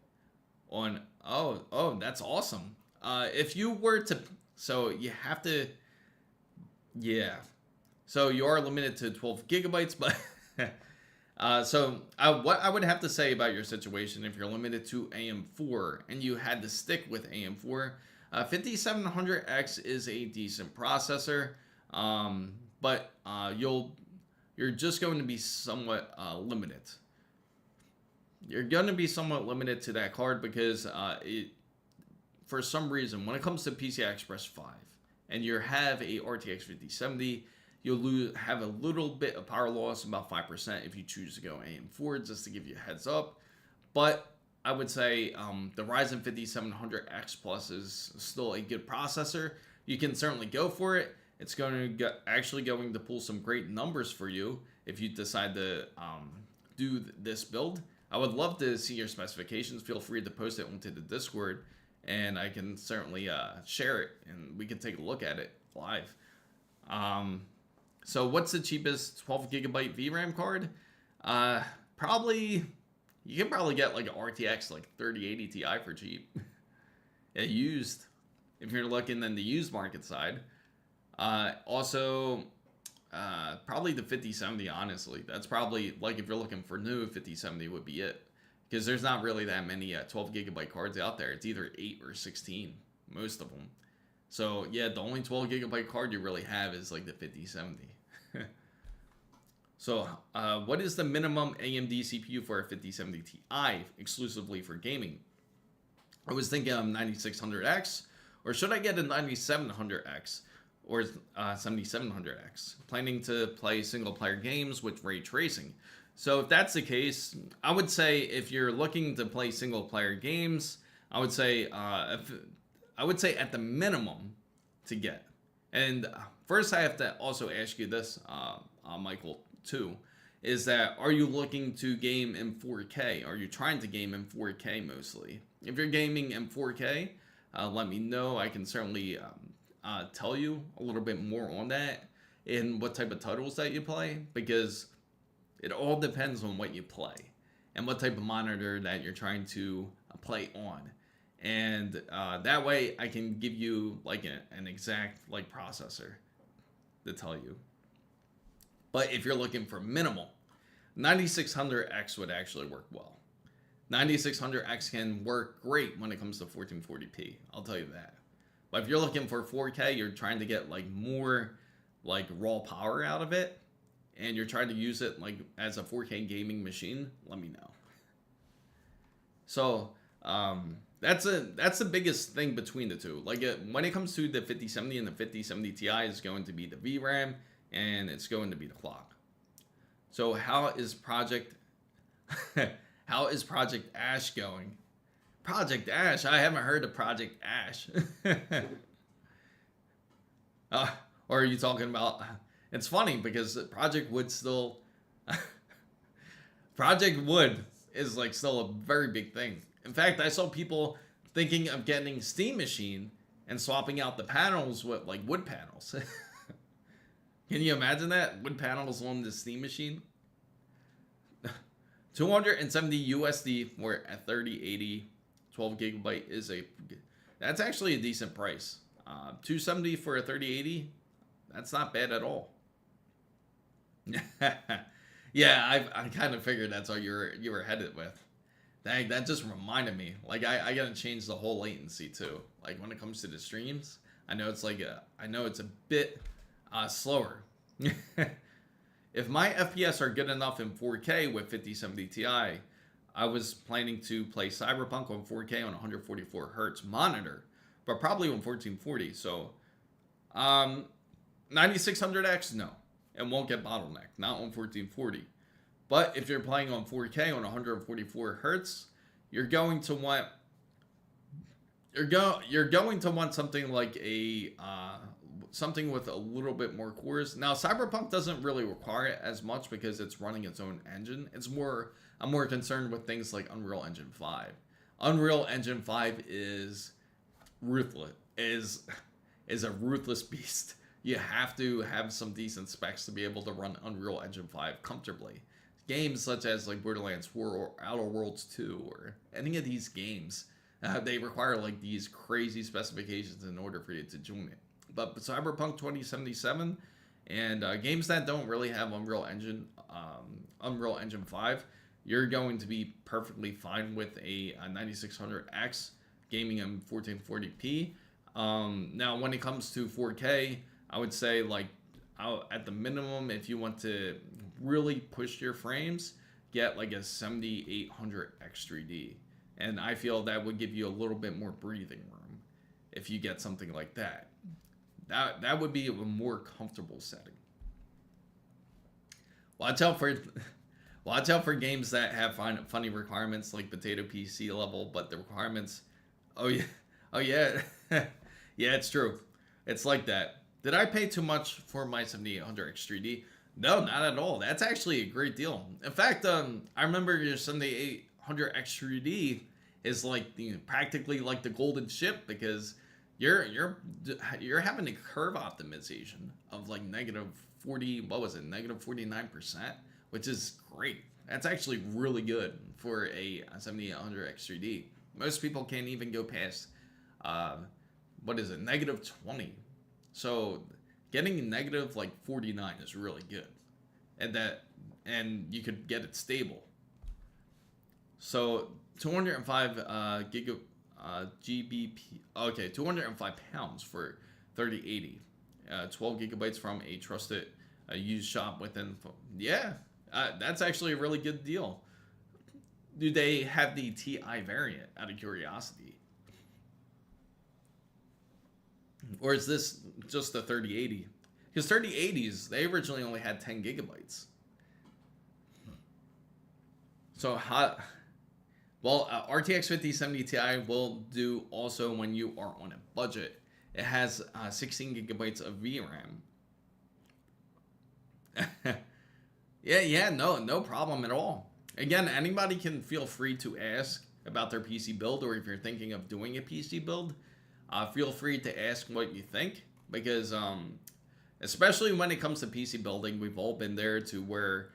Oh, that's awesome. If you were to, so you have to, yeah. So you are limited to 12 gigabytes, but What I would have to say about your situation, if you're limited to AM4 and you had to stick with AM4, 5700X is a decent processor, but you're just going to be somewhat limited. You're going to be somewhat limited to that card because for some reason, when it comes to PCI Express 5 and you have a RTX 5070, you'll have a little bit of power loss, about 5%, if you choose to go AM4, just to give you a heads up. But I would say the Ryzen 5700X Plus is still a good processor. You can certainly go for it. It's actually going to pull some great numbers for you if you decide to do this build. I would love to see your specifications. Feel free to post it onto the Discord, and I can certainly share it, and we can take a look at it live. So what's the cheapest 12 gigabyte VRAM card? You can probably get like an RTX like 3080 Ti for cheap. Used, if you're looking in the used market side. Also, probably the 5070, honestly. That's probably, like, if you're looking for new, 5070 would be it. Because there's not really that many 12 gigabyte cards out there. It's either 8 or 16, most of them. So, yeah, the only 12 gigabyte card you really have is, like, the 5070. So, what is the minimum AMD CPU for a 5070 Ti exclusively for gaming? I was thinking of 9600X, or should I get a 9700X or 7700X? Planning to play single player games with ray tracing. So if that's the case, I would say if you're looking to play single player games, I would say at the minimum to get. And first, I have to also ask you this, Michael, too, is that are you looking to game in 4K? Are you trying to game in 4K mostly? If you're gaming in 4K, let me know. I can certainly tell you a little bit more on that and what type of titles that you play, because it all depends on what you play and what type of monitor that you're trying to play on. And that way I can give you like an exact like processor to tell you. But if you're looking for minimal, 9600X would actually work well. 9600X can work great when it comes to 1440p. I'll tell you that. But if you're looking for 4K, you're trying to get like more like raw power out of it, and you're trying to use it like as a 4K gaming machine, let me know. So that's the biggest thing between the two. Like when it comes to the 5070 and the 5070 Ti, is going to be the VRAM and it's going to be the clock. So how is Project Ash going? Project Ash? I haven't heard of Project Ash. Or are you talking about? It's funny because Project Wood still. Project Wood is like still a very big thing. In fact, I saw people thinking of getting Steam Machine and swapping out the panels with like wood panels. Can you imagine that? Wood panels on the Steam Machine? 270 USD for a 3080 12 gigabyte that's actually a decent price. 270 for a 3080, that's not bad at all. Yeah, I kind of figured that's what you were headed with. Dang, that just reminded me. Like I gotta change the whole latency too. Like when it comes to the streams, I know it's a bit slower. If my FPS are good enough in 4K with 5070 Ti, I was planning to play Cyberpunk on 4K on 144 hertz monitor, but probably on 1440. So 9600X, no, it won't get bottlenecked, not on 1440. But if you're playing on 4K on 144 hertz, you're going to want something like something with a little bit more cores. Now, Cyberpunk doesn't really require it as much because it's running its own engine. I'm more concerned with things like Unreal Engine 5. Unreal Engine 5 is ruthless. Is a ruthless beast. You have to have some decent specs to be able to run Unreal Engine 5 comfortably. Games such as like Borderlands 4 or Outer Worlds 2 or any of these games, they require like these crazy specifications in order for you to join it. But Cyberpunk 2077 And games that don't really have Unreal Engine 5, you're going to be perfectly fine with a 9600X gaming in 1440p. Now, when it comes to 4K, I would say like at the minimum, if you want to really push your frames, get like a 7800X3D. And I feel that would give you a little bit more breathing room if you get something like that. That would be a more comfortable setting. Watch out for games that have funny requirements like Potato PC level, but the requirements, oh yeah, yeah, it's true. It's like that. Did I pay too much for my 7800X3D? No, not at all. That's actually a great deal. In fact, I remember your 7800X3D is like practically like the golden ship, because you're having a curve optimization of like -49%, which is great. That's actually really good for a 7800X3D. Most people can't even go past -20. So getting negative like 49 is really good, and you could get it stable. So 205 GBP. Okay, 205 pounds for 3080. 12 gigabytes from a trusted used shop within. Yeah, that's actually a really good deal. Do they have the TI variant, out of curiosity? Or is this just the 3080? Because 3080s, they originally only had 10 gigabytes. So well, RTX 5070 Ti will do also when you are on a budget. It has 16 gigabytes of VRAM. yeah, no problem at all. Again, anybody can feel free to ask about their PC build, or if you're thinking of doing a PC build, feel free to ask what you think, because especially when it comes to PC building, we've all been there to where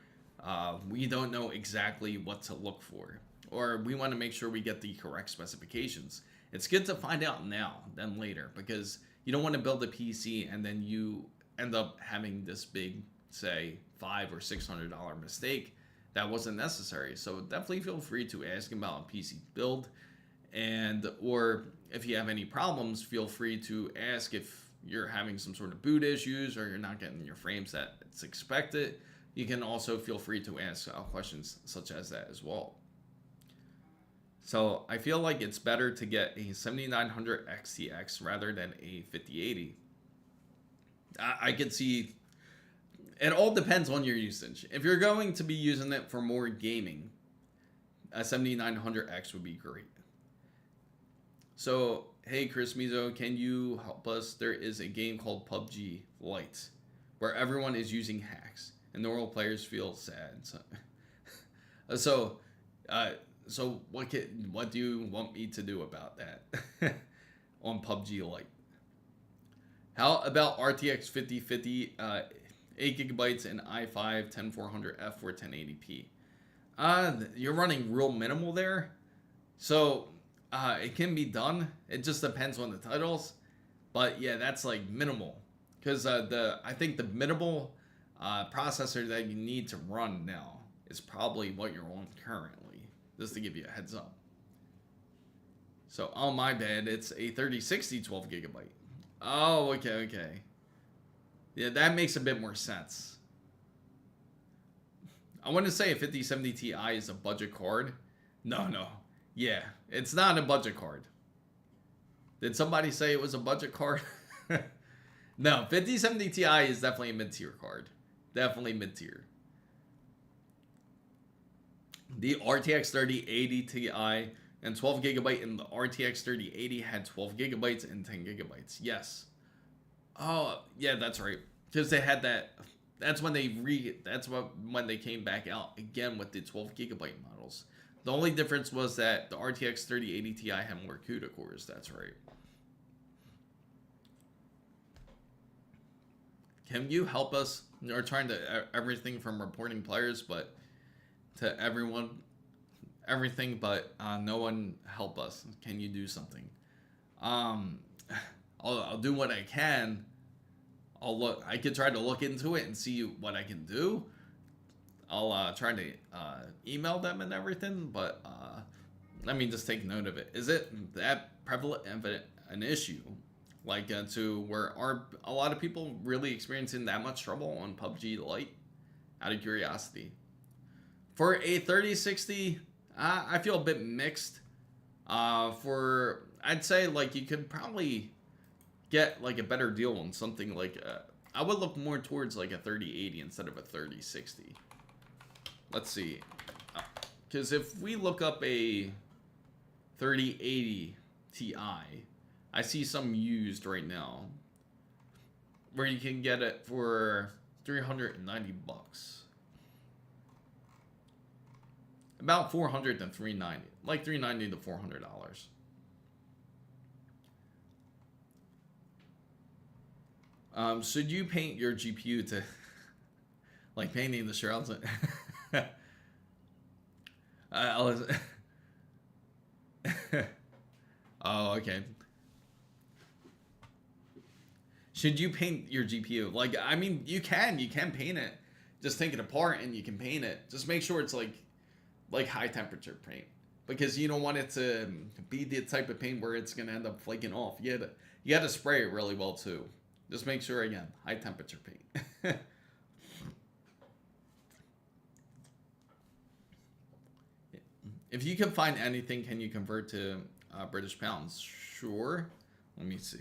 we don't know exactly what to look for, or we want to make sure we get the correct specifications. It's good to find out now than later, because you don't want to build a PC and then you end up having this big, say, $500 or $600 mistake that wasn't necessary. So definitely feel free to ask about a PC build, or if you have any problems, feel free to ask if you're having some sort of boot issues or you're not getting your frames that it's expected. You can also feel free to ask questions such as that as well. So I feel like it's better to get a 7900 XTX rather than a 5080. I could see, it all depends on your usage. If you're going to be using it for more gaming, a 7900X would be great. So, hey Chris Mizo, can you help us? There is a game called PUBG Lite where everyone is using hacks and normal players feel sad. So what do you want me to do about that on PUBG Lite? How about RTX 5050, 8 gigabytes and i5 10400F for 1080p? You're running real minimal there, so it can be done. It just depends on the titles, but yeah, that's like minimal, because I think the minimal processor that you need to run now is probably what you're on currently, just to give you a heads up. So, oh my bad, it's a 3060 12 gigabyte. Oh, okay. Yeah, that makes a bit more sense. I want to say a 5070 Ti is a budget card. No. Yeah, it's not a budget card. Did somebody say it was a budget card? No, 5070 Ti is definitely a mid-tier card. Definitely mid-tier. The RTX 3080 Ti and 12 gigabyte, and the RTX 3080 had 12 gigabytes and 10 gigabytes. Yes. Oh, yeah, that's right. Because they had that. That's when when they came back out again with the 12 gigabyte models. The only difference was that the RTX 3080 Ti had more CUDA cores. That's right. Can you help us? We're trying to everything from reporting players, but to everything, but no one help us. Can you do something? I'll do what I can. I could try to look into it and see what I can do. I'll try to email them and everything, but let me just take note of it. Is it that prevalent of an issue? Like to where are a lot of people really experiencing that much trouble on PUBG Lite? Out of curiosity. For a 3060, I feel a bit mixed. I'd say like you could probably get like a better deal on something like I would look more towards like a 3080 instead of a 3060. Let's see, because if we look up a 3080 Ti, I see some used right now where you can get it for $390, about $400 to $390, like $390 to $400. Should you paint your GPU to like painting the shrouds? Oh, okay. Should you paint your GPU? Like, I mean, you can paint it. Just take it apart and you can paint it. Just make sure it's like high temperature paint, because you don't want it to be the type of paint where it's gonna end up flaking off. You gotta spray it really well too. Just make sure, again, high temperature paint. If you can find anything, can you convert to British pounds? Sure. Let me see.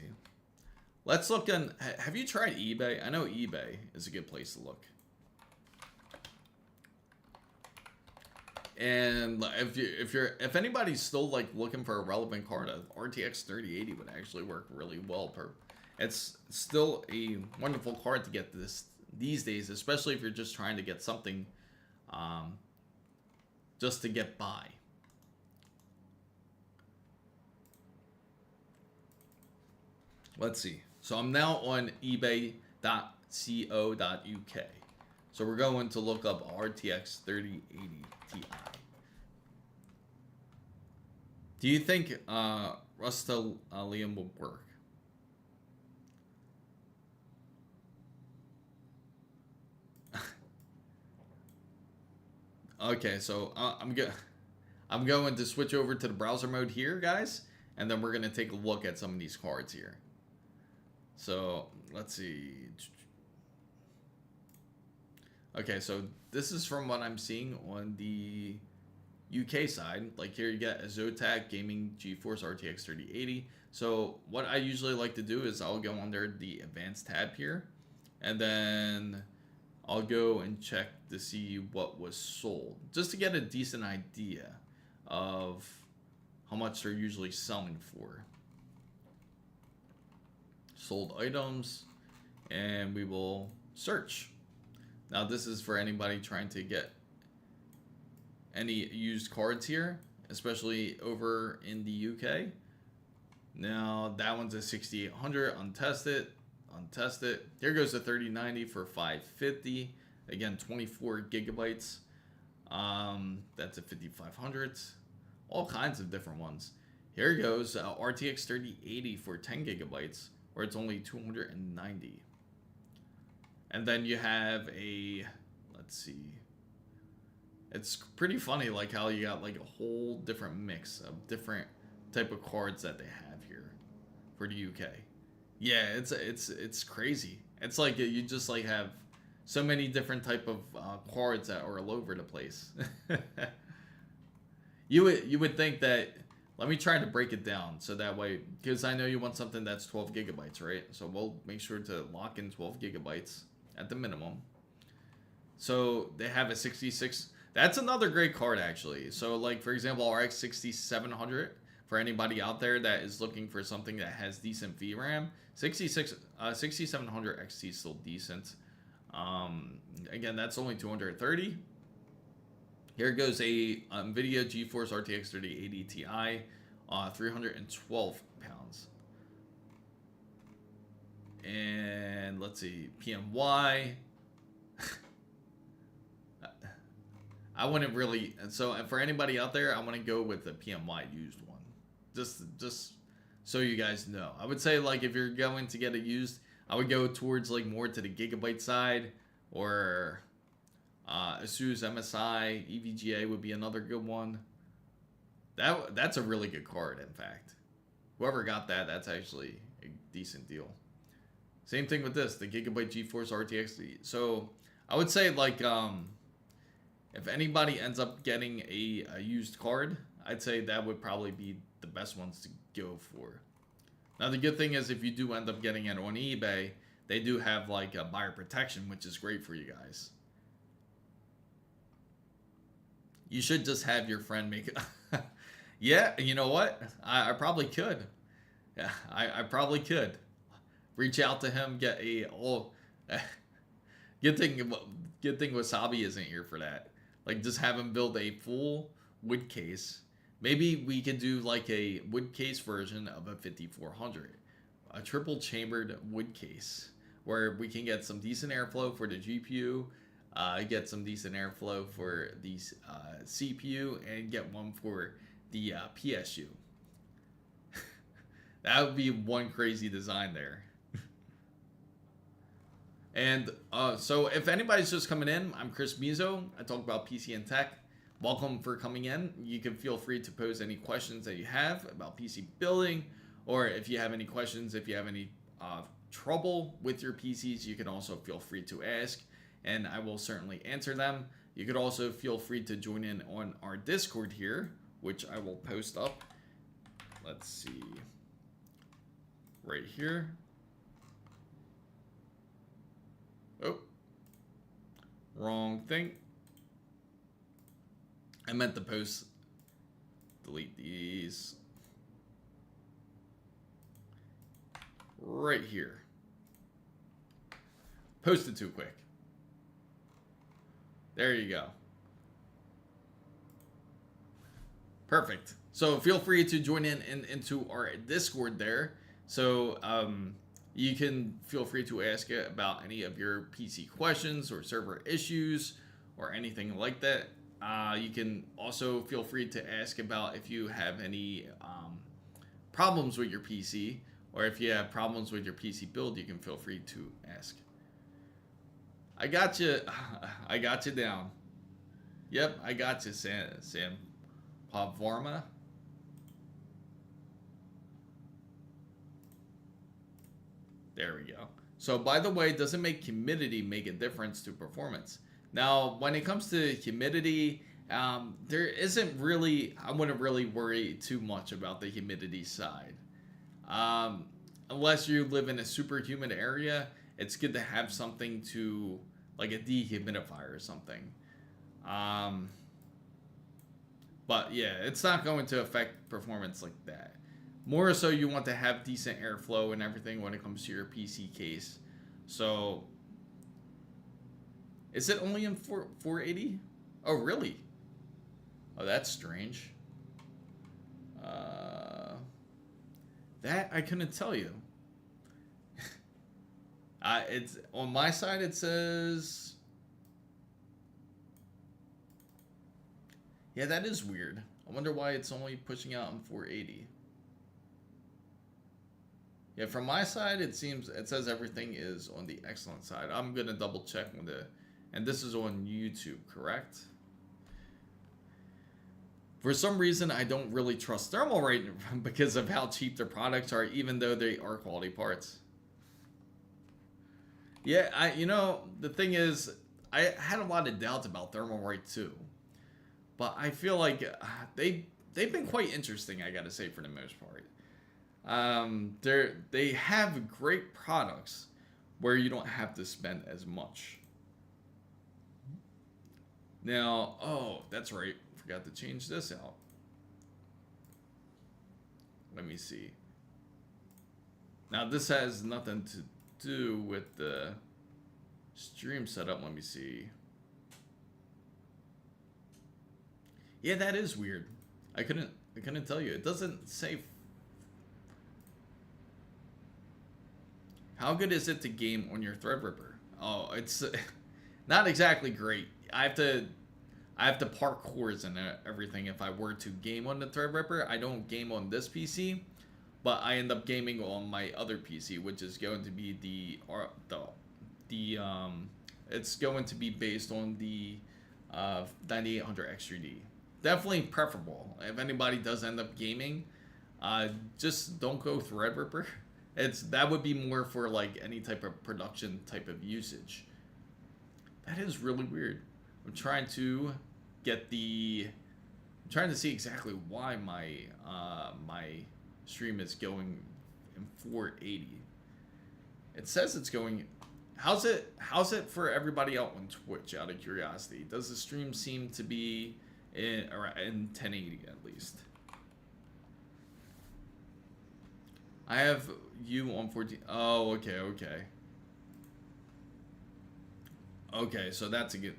Let's look on. Have you tried eBay? I know eBay is a good place to look. And if anybody's still like looking for a relevant card, a RTX 3080 would actually work really well. It's still a wonderful card to get these days, especially if you're just trying to get something just to get by. Let's see. So I'm now on ebay.co.uk. So we're going to look up RTX 3080 Ti. Do you think Rust-Oleum will work? Okay, so I'm going to switch over to the browser mode here, guys, and then we're going to take a look at some of these cards here. So let's see. Okay, so this is from what I'm seeing on the UK side. Like here you get a Zotac Gaming GeForce RTX 3080. So what I usually like to do is I'll go under the advanced tab here, and then I'll go and check to see what was sold, just to get a decent idea of how much they're usually selling for. Sold items, and we will search. Now this is for anybody trying to get any used cards here, especially over in the UK. Now that one's a 6800 untested. Here goes the 3090 for 550. Again, 24 gigabytes. That's a 5500. All kinds of different ones. Here goes RTX 3080 for 10 gigabytes, where it's only 290. And then you have a, let's see. It's pretty funny, like how you got like a whole different mix of different type of cards that they have here for the UK. Yeah, it's crazy. It's like you just like have so many different type of cards that are all over the place. You would think that. Let me try to break it down so that way, because I know you want something that's 12 gigabytes, right? So we'll make sure to lock in 12 gigabytes at the minimum. So they have a 66. That's another great card, actually. So like, for example, RX 6700, for anybody out there that is looking for something that has decent VRAM, 6700 XT is still decent. Again, that's only 230. Here goes a NVIDIA GeForce RTX 3080 Ti, 312 pounds. And let's see, PMY. I wouldn't really, so for anybody out there, I want to go with the PMY used one. Just so you guys know. I would say like if you're going to get a used, I would go towards like more to the gigabyte side, or ASUS MSI EVGA would be another good one. That's a really good card, in fact. Whoever got that, that's actually a decent deal. Same thing with this, the Gigabyte GeForce RTX. So I would say, like, if anybody ends up getting a used card, I'd say that would probably be the best ones to go for. Now, the good thing is, if you do end up getting it on eBay, they do have like a buyer protection, which is great for you guys. You should just have your friend make it. Yeah, you know what? I probably could. Yeah, I probably could. Reach out to him, get a good thing Wasabi isn't here for that. Like, just have him build a full wood case. Maybe we could do like a wood case version of a 5400, a triple chambered wood case, where we can get some decent airflow for the GPU, get some decent airflow for the CPU, and get one for the PSU. That would be one crazy design there. And so if anybody's just coming in, I'm Chris Mizo. I talk about PC and tech. Welcome for coming in. You can feel free to pose any questions that you have about PC building, or if you have any questions, if you have any trouble with your PCs, you can also feel free to ask, and I will certainly answer them. You could also feel free to join in on our Discord here, which I will post up. Let's see. Right here. Oh, wrong thing. I meant to post. Delete these. Right here. Posted too quick. There you go. Perfect. So feel free to join into our Discord there. So you can feel free to ask it about any of your PC questions or server issues or anything like that. You can also feel free to ask about if you have any problems with your PC, or if you have problems with your PC build, you can feel free to ask. I got you. I got you down. Yep, I got you, Sam Pavarma. There we go. So, by the way, doesn't make humidity make a difference to performance? Now, when it comes to humidity, there isn't really, I wouldn't really worry too much about the humidity side. Unless you live in a super humid area, it's good to have something to, like a dehumidifier or something. But yeah, it's not going to affect performance like that. More so, you want to have decent airflow and everything when it comes to your PC case. So, is it only in 480? Oh, really? Oh, that's strange. That I couldn't tell you. It's on my side. It says, yeah, that is weird. I wonder why it's only pushing out in 480. Yeah, from my side, it says everything is on the excellent side. I'm gonna double check with it, and this is on YouTube, correct? For some reason, I don't really trust Thermalright because of how cheap their products are, even though they are quality parts. Yeah, you know, the thing is, I had a lot of doubts about Thermalright too, but I feel like they've been quite interesting, I gotta say, for the most part. They have great products where you don't have to spend as much. Now, oh, that's right. Forgot to change this out. Let me see. Now, this has nothing to do with the stream setup. Let me see. Yeah, that is weird. I couldn't tell you. It doesn't say. How good is it to game on your Threadripper? Oh, it's not exactly great. I have to park cores and everything if I were to game on the Threadripper. I don't game on this PC, but I end up gaming on my other PC, which is going to be it's going to be based on the 9800 X3D. Definitely preferable. If anybody does end up gaming, just don't go Threadripper. That would be more for like any type of production type of usage. That is really weird. I'm trying to see exactly why my stream is going in 480. It says it's going. How's it for everybody out on Twitch? Out of curiosity, does the stream seem to be in 1080 at least? I have you on 14. Oh, okay. Okay, so that's a good.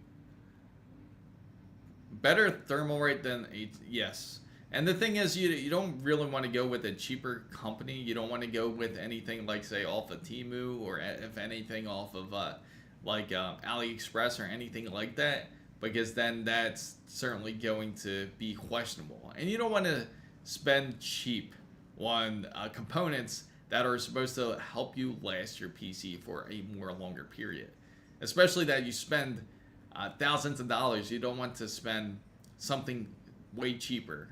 Better thermal rate than 8. Yes. And the thing is, you don't really want to go with a cheaper company. You don't want to go with anything like, say, off of Temu, or if anything off of AliExpress or anything like that, because then that's certainly going to be questionable. And you don't want to spend cheap on components that are supposed to help you last your PC for a more longer period. Especially that you spend thousands of dollars. You don't want to spend something way cheaper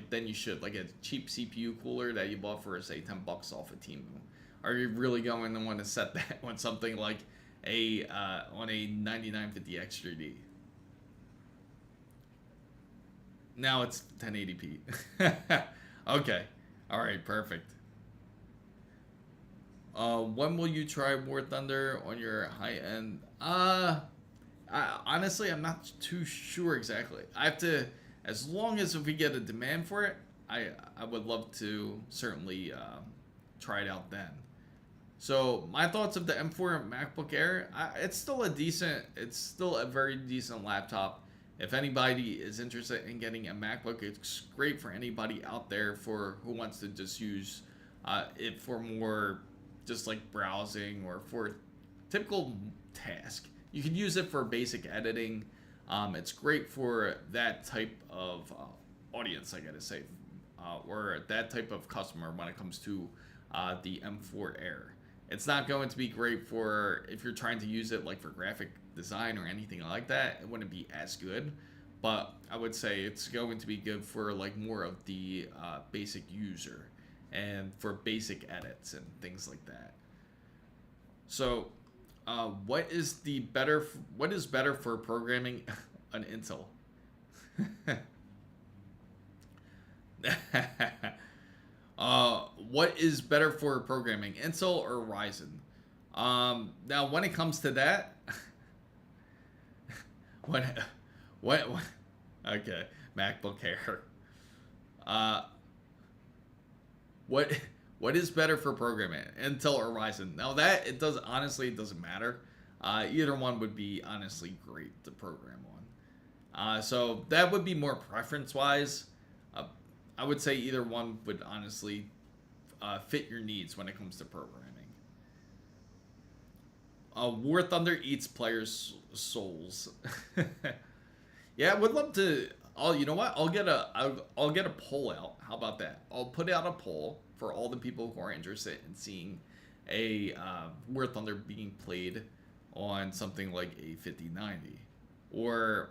than you should, like a cheap CPU cooler that you bought for, say, $10 off of Temu. Are you really going to want to set that on something like on a 9950 X3D? Now it's 1080p. Okay. All right. Perfect. When will you try War Thunder on your high end? Honestly, I'm not too sure exactly. I have to, as long as if we get a demand for it, I would love to certainly try it out then. So my thoughts of the M4 MacBook Air, it's still a very decent laptop. If anybody is interested in getting a MacBook, it's great for anybody out there who wants to just use it for more just like browsing or for typical task. You can use it for basic editing. It's great for that type of audience, I gotta say, or that type of customer when it comes to the M4 Air. It's not going to be great for if you're trying to use it like for graphic design or anything like that. It wouldn't be as good, but I would say it's going to be good for like more of the basic user and for basic edits and things like that. So, what is better for programming? An Intel. What is better for programming, Intel or Ryzen? Now, when it comes to that, what? Okay, MacBook Air. What is better for programming, Intel or Ryzen? Now it doesn't matter. Either one would be honestly great to program on. So that would be more preference-wise. I would say either one would honestly fit your needs when it comes to programming. War Thunder eats players' souls. Yeah, I would love to. You know what? I'll get a poll out. How about that? I'll put out a poll for all the people who are interested in seeing a War Thunder being played on something like a 5090, or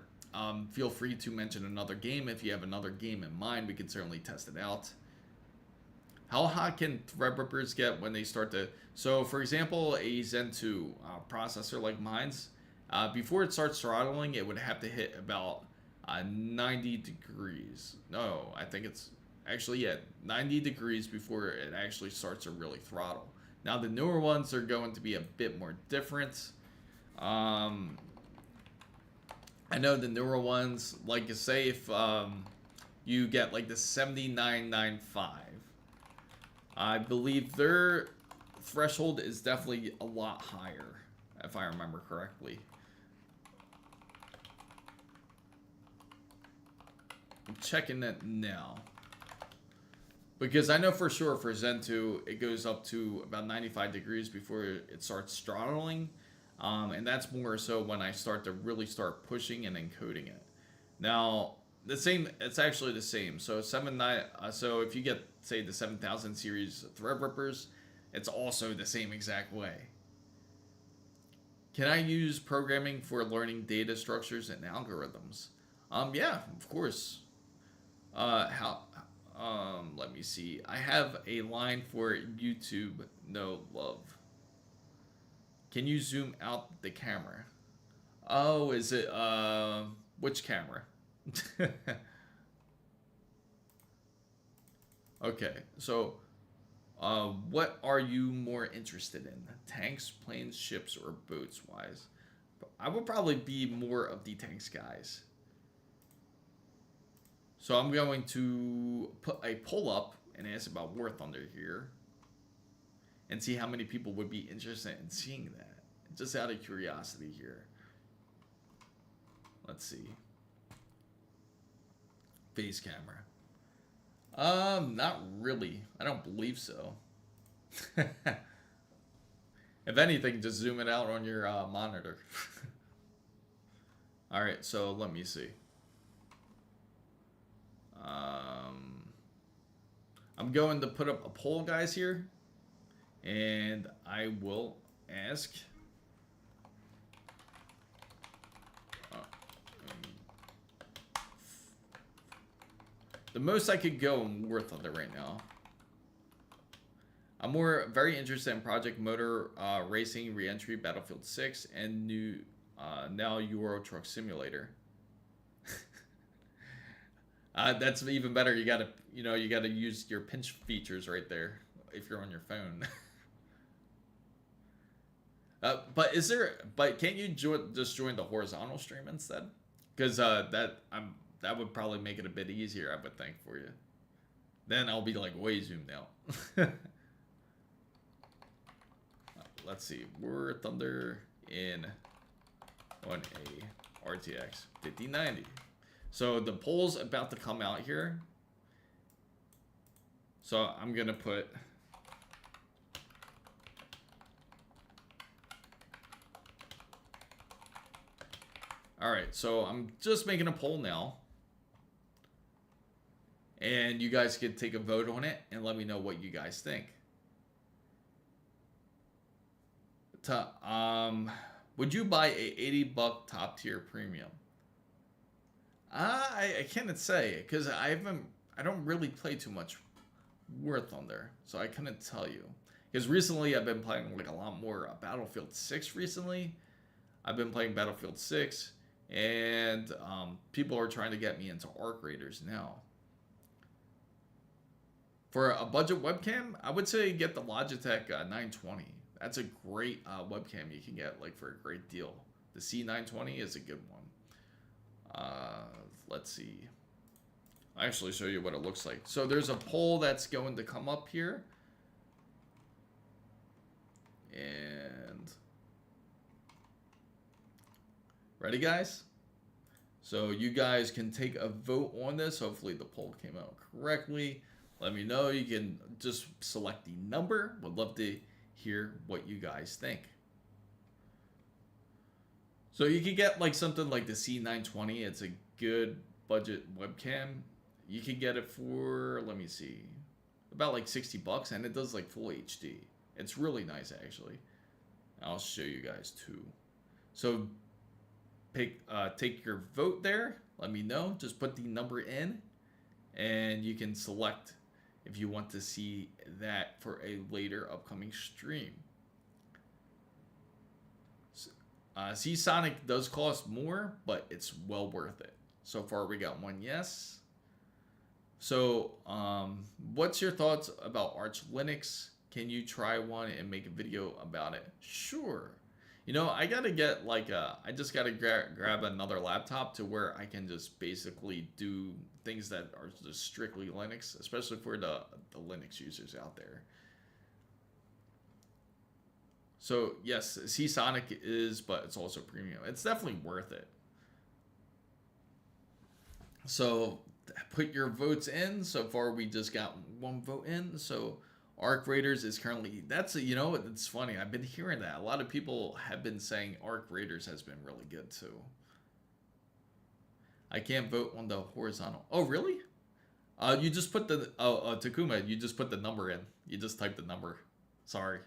feel free to mention another game. If you have another game in mind, we can certainly test it out. How hot can Threadrippers get when they start to... So, for example, a Zen 2 processor like mine's, before it starts throttling, it would have to hit about 90 degrees. No, I think it's... Actually, yeah, 90 degrees before it actually starts to really throttle. Now, the newer ones are going to be a bit more different. I know the newer ones, like say if you get like the 7995, I believe their threshold is definitely a lot higher, if I remember correctly. I'm checking it now. Because I know for sure for Zen 2, it goes up to about 95 degrees before it starts throttling. And that's more so when I start to really start pushing and encoding it. Now, The same. It's actually the same. So 7.9. So if you get, say, the 7000 series Threadrippers, it's also the same exact way. Can I use programming for learning data structures and algorithms? Yeah, of course. How? Let me see. I have a line for YouTube. No love. Can you zoom out the camera? Oh, is it which camera? Okay, so what are you more interested in? Tanks, planes, ships, or boats wise? I would probably be more of the tanks guys. So I'm going to put a poll up and ask about War Thunder here and see how many people would be interested in seeing that. Just out of curiosity here. Let's see. Face camera. Not really. I don't believe so. If anything, just zoom it out on your monitor. All right, so let me see. I'm going to put up a poll, guys, here, and I will ask. The most I could go in War Thunder right now. I'm very interested in Project Motor Racing, Reentry, Battlefield 6, and new now Euro Truck Simulator. That's even better. You gotta use your pinch features right there if you're on your phone. But can't you just join the horizontal stream instead? Because that would probably make it a bit easier, I would think, for you. Then I'll be like way zoomed out. Let's see. War Thunder on a RTX 5090. So the poll's about to come out here. So I'm going to put... Alright, so I'm just making a poll now. And you guys could take a vote on it and let me know what you guys think. Would you buy a $80 top tier premium? I can't say, because I don't really play too much War Thunder, so I couldn't tell you. Because recently I've been playing like a lot more Battlefield 6 recently. I've been playing Battlefield 6, and people are trying to get me into Arc Raiders now. For a budget webcam, I would say get the Logitech 920. That's a great webcam you can get like for a great deal. The C920 is a good one. Let's see. I'll actually show you what it looks like. So there's a poll that's going to come up here. And ready, guys? So you guys can take a vote on this. Hopefully the poll came out correctly. Let me know. You can just select the number. Would love to hear what you guys think. So you can get like something like the C920. It's a good budget webcam. You can get it for, let me see, about like $60, and it does like full HD. It's really nice, actually. I'll show you guys too. So take your vote there. Let me know. Just put the number in, and you can select if you want to see that for a later upcoming stream. Sonic does cost more, but it's well worth it. So far we got one yes. So what's your thoughts about Arch Linux? Can you try one and make a video about it? Sure. You know, I gotta get like I just gotta grab another laptop to where I can just basically do things that are just strictly Linux, especially for the Linux users out there. So yes, Sonic is, but it's also premium. It's definitely worth it. So put your votes in. So far we just got one vote in. So Arc Raiders is currently, you know, it's funny. I've been hearing that. A lot of people have been saying Arc Raiders has been really good too. I can't vote on the horizontal. Oh, really? You just put the Takuma. You just put the number in. You just type the number. Sorry.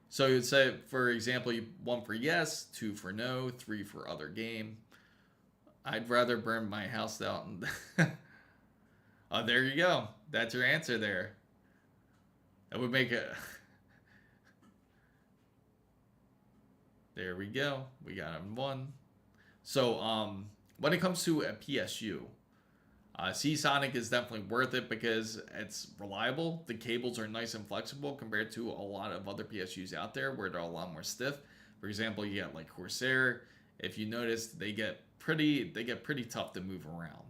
So you'd say, for example, 1 for yes, 2 for no, 3 for other game. I'd rather burn my house down. Oh, there you go. That's your answer there. That would make it. There we go. We got him 1. So, when it comes to a PSU, Seasonic is definitely worth it because it's reliable. The cables are nice and flexible compared to a lot of other PSUs out there where they're a lot more stiff. For example, you got like Corsair. If you notice, they get pretty tough to move around.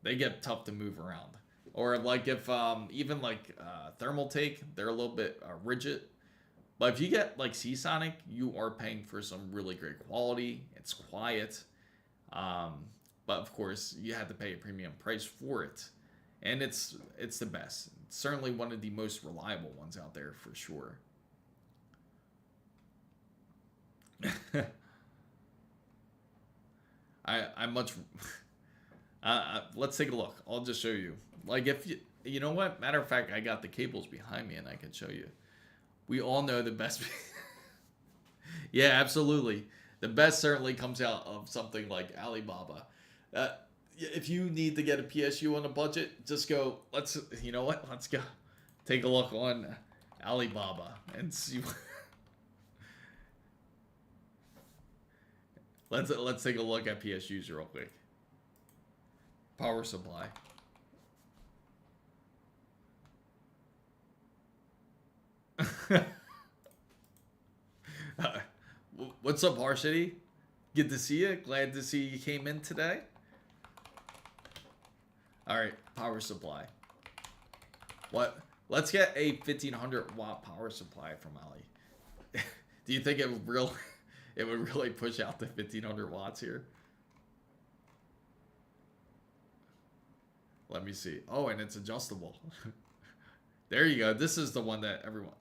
They get tough to move around. Or like if even like Thermaltake, they're a little bit rigid. But if you get like Seasonic, you are paying for some really great quality. It's quiet. But of course, you have to pay a premium price for it. And it's the best. It's certainly one of the most reliable ones out there for sure. I much let's take a look. I'll just show you. Like if you know what? Matter of fact, I got the cables behind me and I can show you. We all know the best. Yeah, absolutely. The best certainly comes out of something like Alibaba. If you need to get a PSU on a budget, just go. You know what? Let's go. Take a look on Alibaba and see. Let's take a look at PSUs real quick. Power supply. What's up, Varsity? Good to see you. Glad to see you came in today. All right, power supply. What? Let's get a 1500 watt power supply from Ali. Do you think it would really push out to 1500 watts here? Let me see. Oh, and it's adjustable. There you go. This is the one that everyone.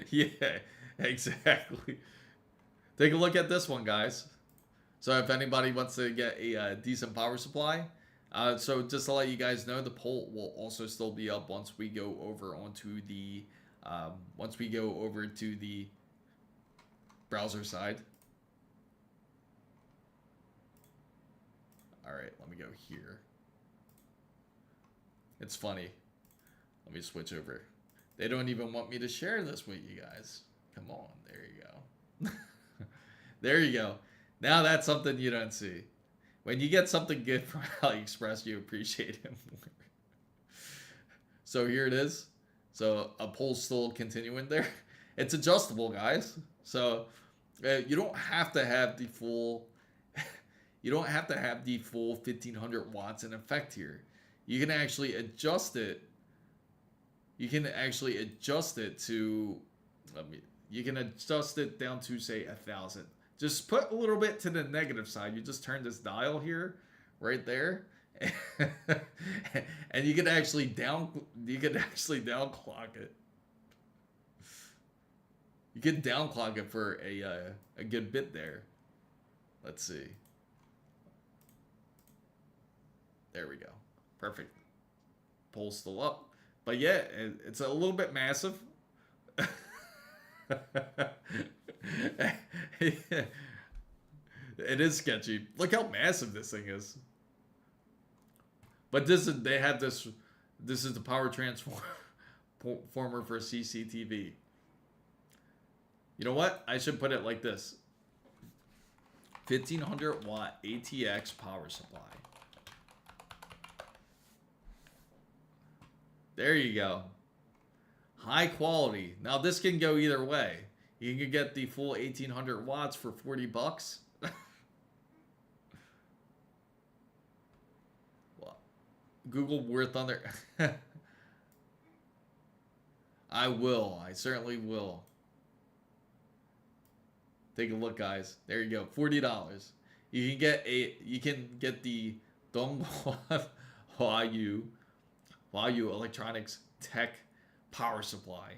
Yeah, exactly. Take a look at this one, guys. So if anybody wants to get a decent power supply, so just to let you guys know, the poll will also still be up once we go over to the browser side. All right, let me go here. It's funny. Let me switch over. They don't even want me to share this with you guys. Come on, there you go. There you go. Now that's something you don't see. When you get something good from AliExpress, you appreciate it more. So here it is. So a poll's still continuing there. It's adjustable, guys. So you don't have to have the full. You don't have to have the full 1500 watts in effect here. You can actually adjust it. You can actually adjust it to. You can adjust it down to say 1000. Just put a little bit to the negative side. You just turn this dial here, right there, and you can actually downclock it. You can downclock it for a good bit there. Let's see. There we go. Perfect. Poll's still up, but yeah, it's a little bit massive. It is sketchy. Look how massive this thing is. But this is the power transformer for CCTV. You know what? I should put it like this. 1500 watt ATX power supply. There you go. High quality. Now this can go either way. You can get the full 1800 watts for 40 bucks. Well, Google War Thunder. I will. I certainly will. Take a look, guys. There you go. $40. You can get the Dongguan Huayu Electronics Tech power supply.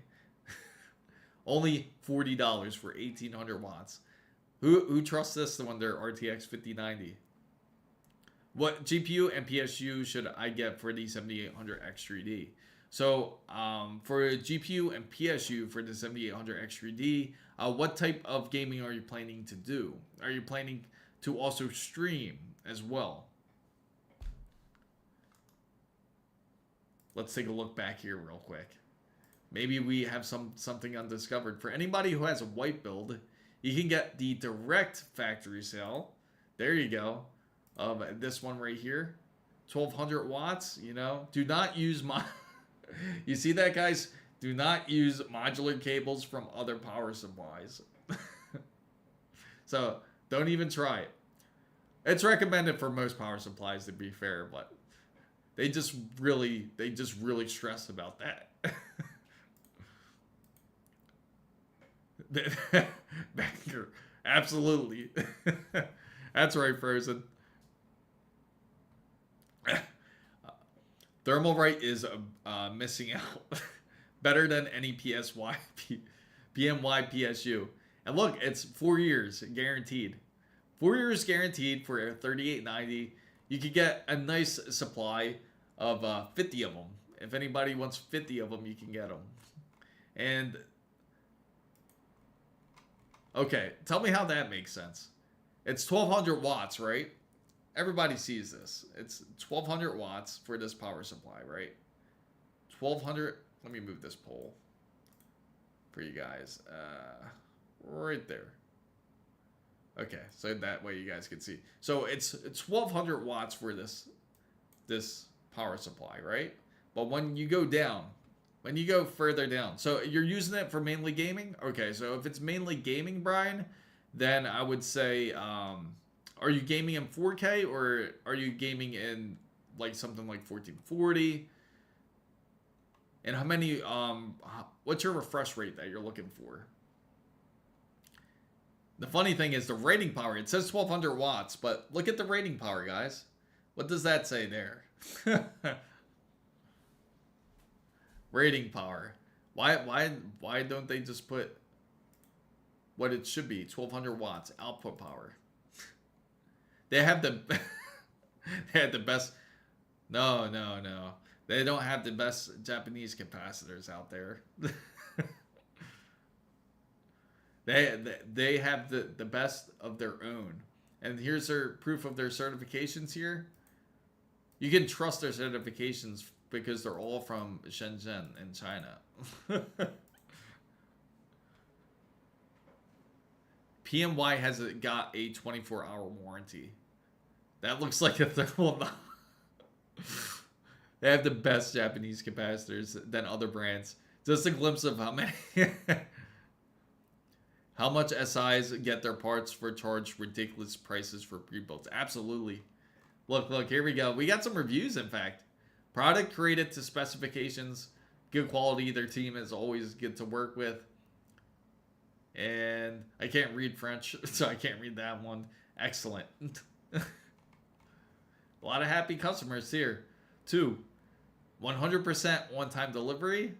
Only $40 for 1800 watts. Who trusts this when they're RTX 5090? What GPU and PSU should I get for the 7800X3D? So for GPU and PSU for the 7800X3D, what type of gaming are you planning to do? Are you planning to also stream as well? Let's take a look back here real quick. Maybe we have something undiscovered. For anybody who has a white build, you can get the direct factory sale. There you go. Of this one right here. 1200 watts, you know. Do not use you see that, guys? Do not use modular cables from other power supplies. So don't even try it. It's recommended for most power supplies, to be fair, but they just really stress about that. Banker, absolutely. That's right, Frozen. Thermalright is missing out. Better than any PMY PSU. And look, it's 4 years guaranteed. 4 years guaranteed for a 3890. You could get a nice supply of 50 of them. If anybody wants 50 of them, you can get them. And okay, tell me how that makes sense. It's 1200 watts, right? Everybody sees this. It's 1200 watts for this power supply, right? 1200. Let me move this pole for you guys. Right there. Okay, so that way you guys can see. So it's 1200 watts for this power supply, right? But when you go down, when you go further down, so you're using it for mainly gaming? Okay, so if it's mainly gaming, Brian, then I would say, are you gaming in 4K or are you gaming in like something like 1440? And how many, what's your refresh rate that you're looking for? The funny thing is the rating power, it says 1200 watts, but look at the rating power, guys. What does that say there? Rating power. Why don't they just put what it should be, 1200 watts output power? They have the they had the best. No. They don't have the best Japanese capacitors out there. They have the best of their own. And here's their proof of their certifications here. You can trust their certifications because they're all from Shenzhen in China. PMY has got a 24-hour warranty. That looks like a thermal. They have the best Japanese capacitors than other brands. Just a glimpse of how many. How much SIs get their parts for charged ridiculous prices for pre-builds. Absolutely. Look, here we go. We got some reviews, in fact. Product created to specifications. Good quality. Their team is always good to work with. And I can't read French, so I can't read that one. Excellent. A lot of happy customers here. 2, 100% one-time delivery.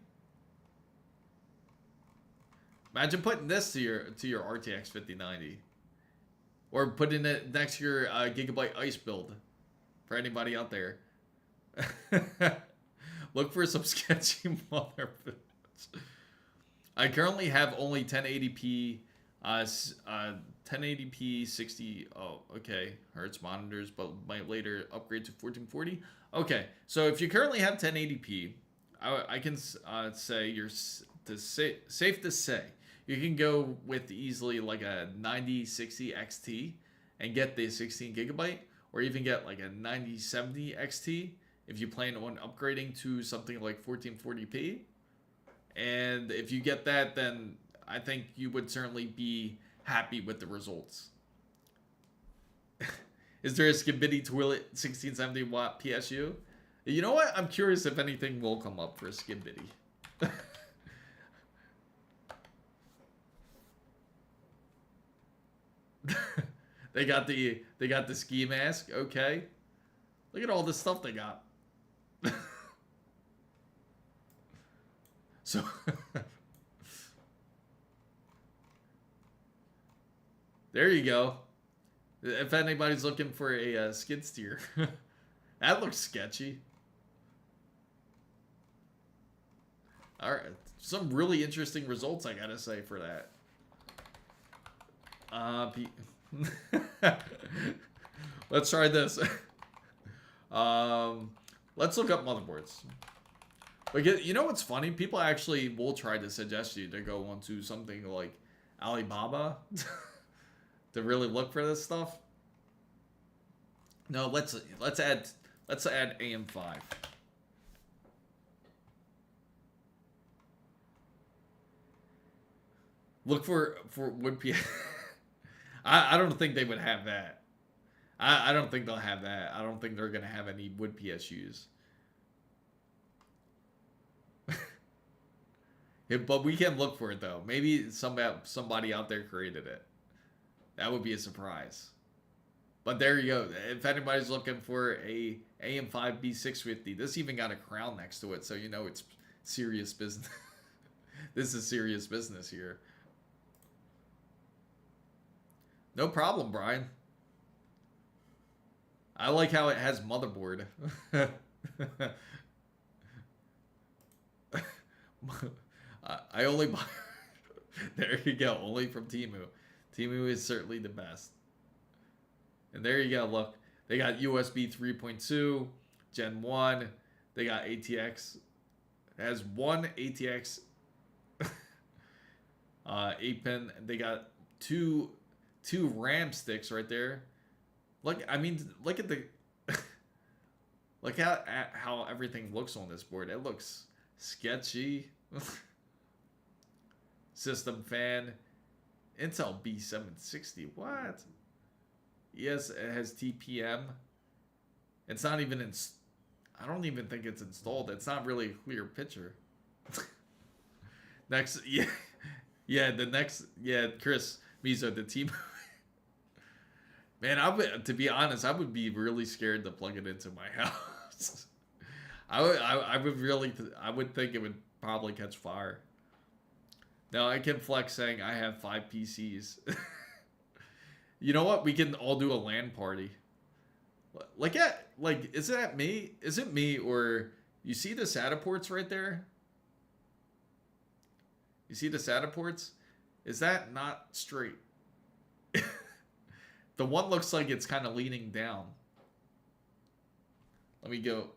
Imagine putting this to your RTX 5090. Or putting it next to your Gigabyte Ice build. For anybody out there. Look for some sketchy motherfuckers. I currently have only 1080p 1080p 60 hertz monitors, but might later upgrade to 1440. Okay, so if you currently have 1080p, I can say safe to say you can go with easily like a 9060 XT and get the 16 gigabyte, or even get like a 9070 XT if you plan on upgrading to something like 1440p. And if you get that, then I think you would certainly be happy with the results. Is there a Skibidi Toilet 1670 watt PSU? You know what? I'm curious if anything will come up for Skibidi. They got the ski mask. Okay. Look at all the stuff they got. So There you go. If anybody's looking for a skid steer. That looks sketchy. Alright, some really interesting results, I gotta say, for that. Let's try this. Let's look up motherboards. But you know what's funny? People actually will try to suggest you to go onto something like Alibaba to really look for this stuff. No, let's add AM5. Look for wood PS. I don't think they would have that. I don't think they'll have that. I don't think they're gonna have any wood PSUs. Yeah, but we can look for it though. Maybe somebody out there created it. That would be a surprise. But there you go. If anybody's looking for a AM5 B650, this even got a crown next to it, so you know it's serious business. This is serious business here. No problem, Brian. I like how it has motherboard. I only buy... There you go. Only from Temu. Temu is certainly the best. And there you go. Look. They got USB 3.2, Gen 1. They got ATX. It has one ATX 8-pin. They got two RAM sticks right there. Look, I mean, look at the... Look at how everything looks on this board. It looks sketchy. System fan. Intel B760. What? Yes, it has TPM. It's not even in... I don't even think it's installed. It's not really a clear picture. Next, yeah. Yeah, the next... Yeah, Chris Mizo, the team... Man, to be honest, I would be really scared to plug it into my house. I would think it would probably catch fire. Now I can flex saying I have 5 PCs. You know what? We can all do a LAN party. Is it me? Is it me, or you see the SATA ports right there? You see the SATA ports? Is that not straight? The one looks like it's kind of leaning down. Let me go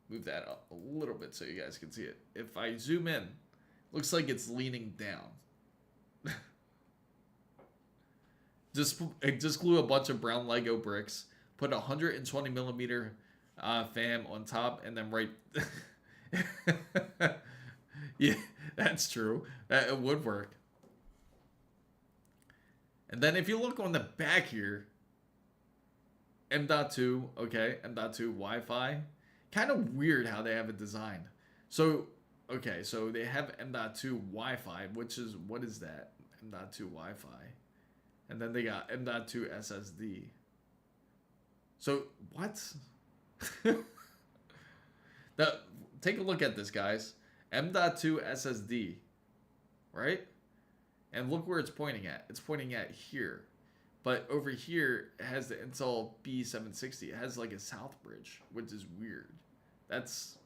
move that up a little bit so you guys can see it. If I zoom in, looks like it's leaning down. Just glue a bunch of brown Lego bricks, put a 120 millimeter fan on top, and then yeah, that's true. It would work. And then if you look on the back here, M.2, okay, M.2 Wi-Fi. Kind of weird how they have it designed. So, okay, so they have M.2 Wi-Fi, which is, what is that? M.2 Wi-Fi. And then they got M.2 SSD. So, what? Now, take a look at this, guys. M.2 SSD, right? And look where it's pointing at. It's pointing at here. But over here, it has the Intel B760. It has like a South bridge, which is weird. That's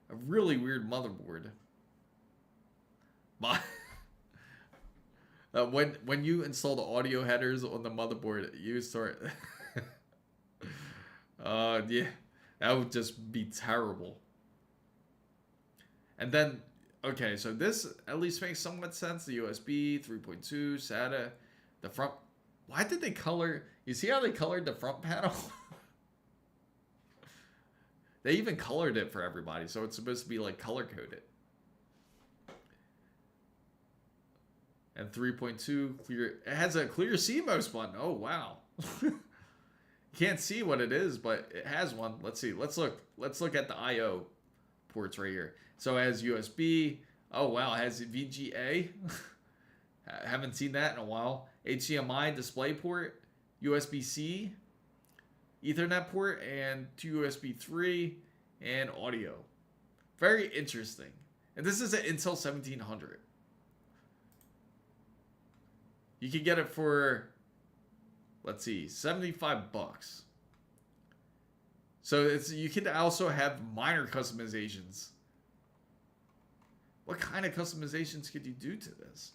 a really weird motherboard. But when you install the audio headers on the motherboard, you start... yeah, that would just be terrible. And then, okay, so this at least makes somewhat sense. The USB 3.2, SATA, the front... Why did they color... You see how they colored the front panel? They even colored it for everybody, so it's supposed to be like color-coded. And 3.2 clear... It has a clear CMOS button. Oh, wow. You can't see what it is, but it has one. Let's see. Let's look at the I/O ports right here. So it has USB. Oh, wow. It has VGA. Haven't seen that in a while. HDMI display port, USB-C, Ethernet port, and 2 USB 3, and audio. Very interesting. And this is an Intel 1700. You can get it for let's see, 75 bucks. So you can also have minor customizations. What kind of customizations could you do to this?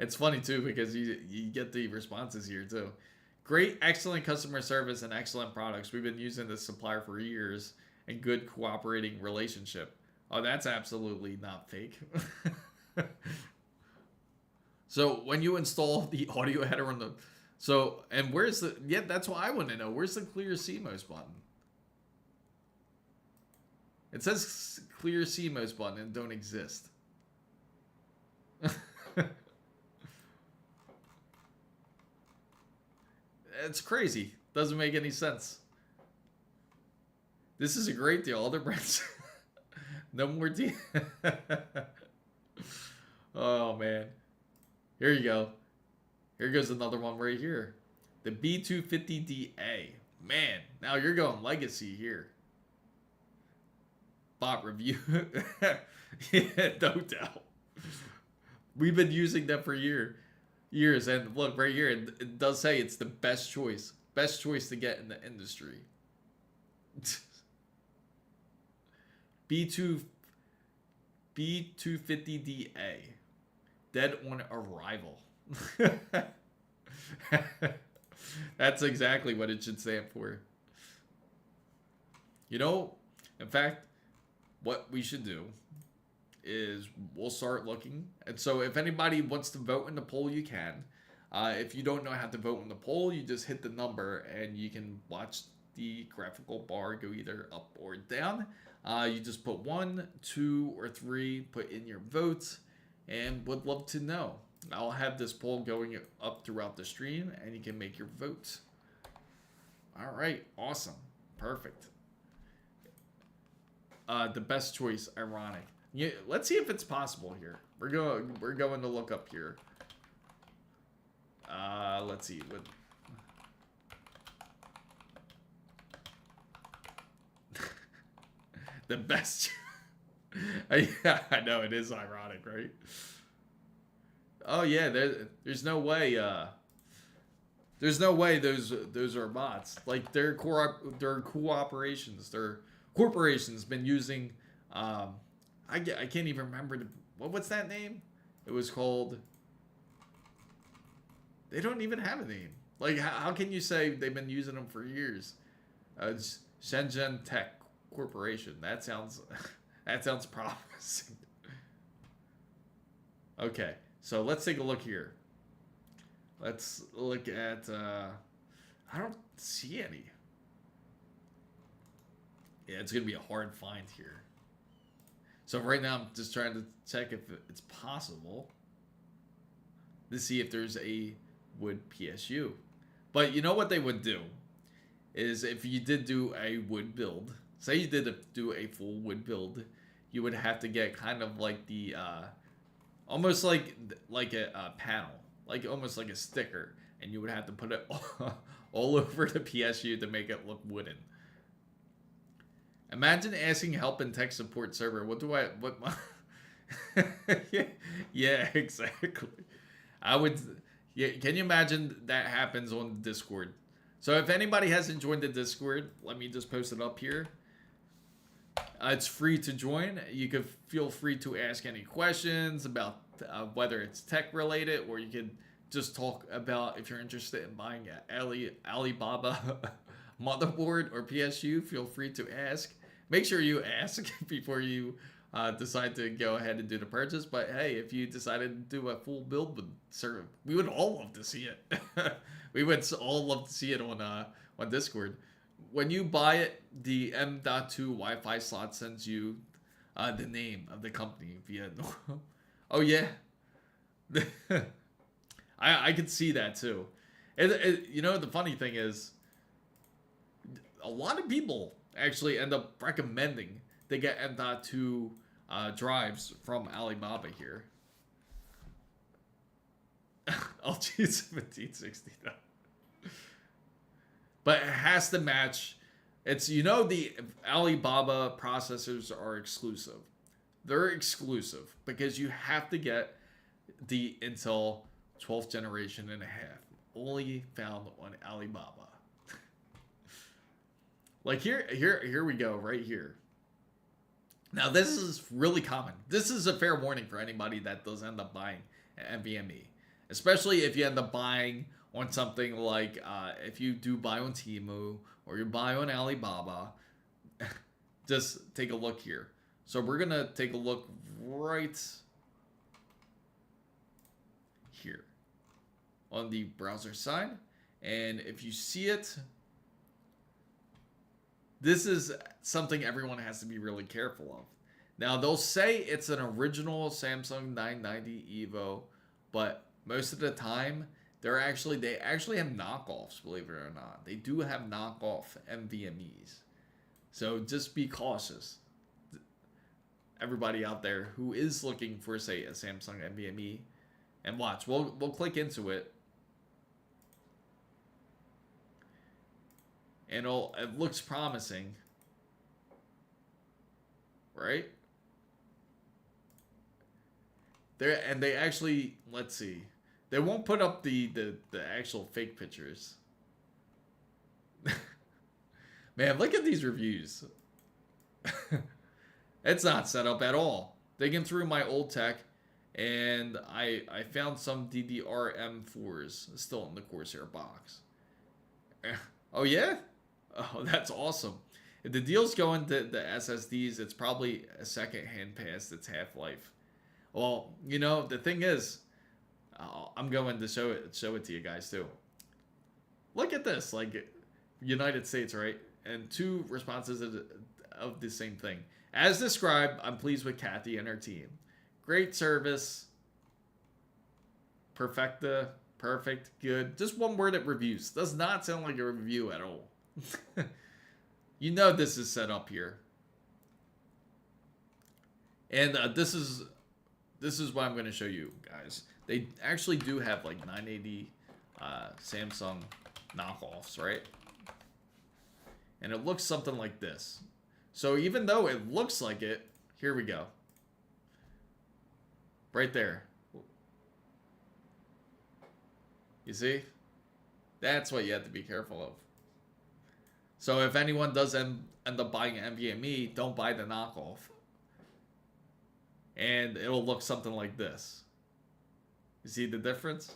It's funny too because you get the responses here too. Great, excellent customer service and excellent products. We've been using this supplier for years and good cooperating relationship. Oh, that's absolutely not fake. So when you install the audio header on the, so, and where's the, yeah, that's what I want to know. Where's the clear CMOS button? It says clear CMOS button and don't exist. It's crazy. Doesn't make any sense. This is a great deal. Other brands. No more deal. Oh, man. Here you go. Here goes another one right here. The B250DA. Man, now you're going legacy here. Bot review. Yeah, no doubt. We've been using them for years. And look, right here, it does say it's the best choice. Best choice to get in the industry. B250DA. Dead on arrival. That's exactly what it should stand for. You know, in fact, what we should do is we'll start looking. And so if anybody wants to vote in the poll, you can. If you don't know how to vote in the poll, you just hit the number and you can watch the graphical bar go either up or down. You just put 1, 2, or 3, put in your votes, and would love to know. I'll have this poll going up throughout the stream, and you can make your votes. All right, awesome, perfect. The best choice, ironic. Yeah, let's see if it's possible here. We're going to look up here. Let's see. The best. Yeah, I know it is ironic, right? Oh yeah, there's no way. There's no way those are bots. Like they're cooperations. They're corporations been using. I can't even remember what's that name? It was called. They don't even have a name. Like how can you say they've been using them for years? It's Shenzhen Tech Corporation. That sounds promising. Okay, so let's take a look here. Let's look at. I don't see any. Yeah, it's gonna be a hard find here. So right now I'm just trying to check if it's possible to see if there's a wood PSU. But you know what they would do is if you did do a wood build, say you did do a full wood build, you would have to get kind of like the almost like a panel, like almost like a sticker, and you would have to put it all over the PSU to make it look wooden. Imagine asking help in tech support server. What my yeah, exactly. I would. Yeah, can you imagine that happens on Discord? So if anybody hasn't joined the Discord, let me just post it up here. It's free to join. You could feel free to ask any questions about whether it's tech related, or you could just talk about if you're interested in buying an Alibaba motherboard or PSU. Feel free to ask. Make sure you ask before you decide to go ahead and do the purchase. But hey, if you decided to do a full build, we would all love to see it. We would all love to see it on Discord. When you buy it, the M.2 Wi-Fi slot sends you the name of the company via. Oh yeah, I could see that too. You know, the funny thing is, a lot of people actually end up recommending they get M.2 drives from Alibaba here. LG 1760 though. But it has to match. It's, you know, the Alibaba processors are exclusive. They're exclusive because you have to get the Intel 12th generation and a half, only found on Alibaba. Like here we go, right here. Now this is really common. This is a fair warning for anybody that does end up buying NVMe, especially if you end up buying on something like if you do buy on Temu or you buy on Alibaba. Just take a look here. So we're gonna take a look right here on the browser side, and if you see it, this is something everyone has to be really careful of. Now they'll say it's an original Samsung 990 Evo, but most of the time they actually have knockoffs, believe it or not. They do have knockoff NVMEs. So just be cautious. Everybody out there who is looking for, say, a Samsung NVMe, and watch, we'll click into it, and it looks promising, right? They actually, let's see, they won't put up the actual fake pictures. Man, look at these reviews. It's not set up at all. Digging through my old tech, and I found some DDR-M4s still in the Corsair box. Oh yeah? Oh, that's awesome. If the deal's going to the SSDs, it's probably a second hand past its half-life. Well, you know, the thing is, I'm going to show it to you guys too. Look at this, like United States, right? And two responses of the same thing. As described, I'm pleased with Kathy and her team. Great service. Perfecta. Perfect. Good. Just one word at reviews. Does not sound like a review at all. You know this is set up here. And this is what I'm going to show you guys. They actually do have like 980 Samsung knockoffs, right? And it looks something like this. So even though it looks like it, here we go. Right there. You see? That's what you have to be careful of. So if anyone does end up buying an NVMe, don't buy the knockoff. And it'll look something like this. You see the difference?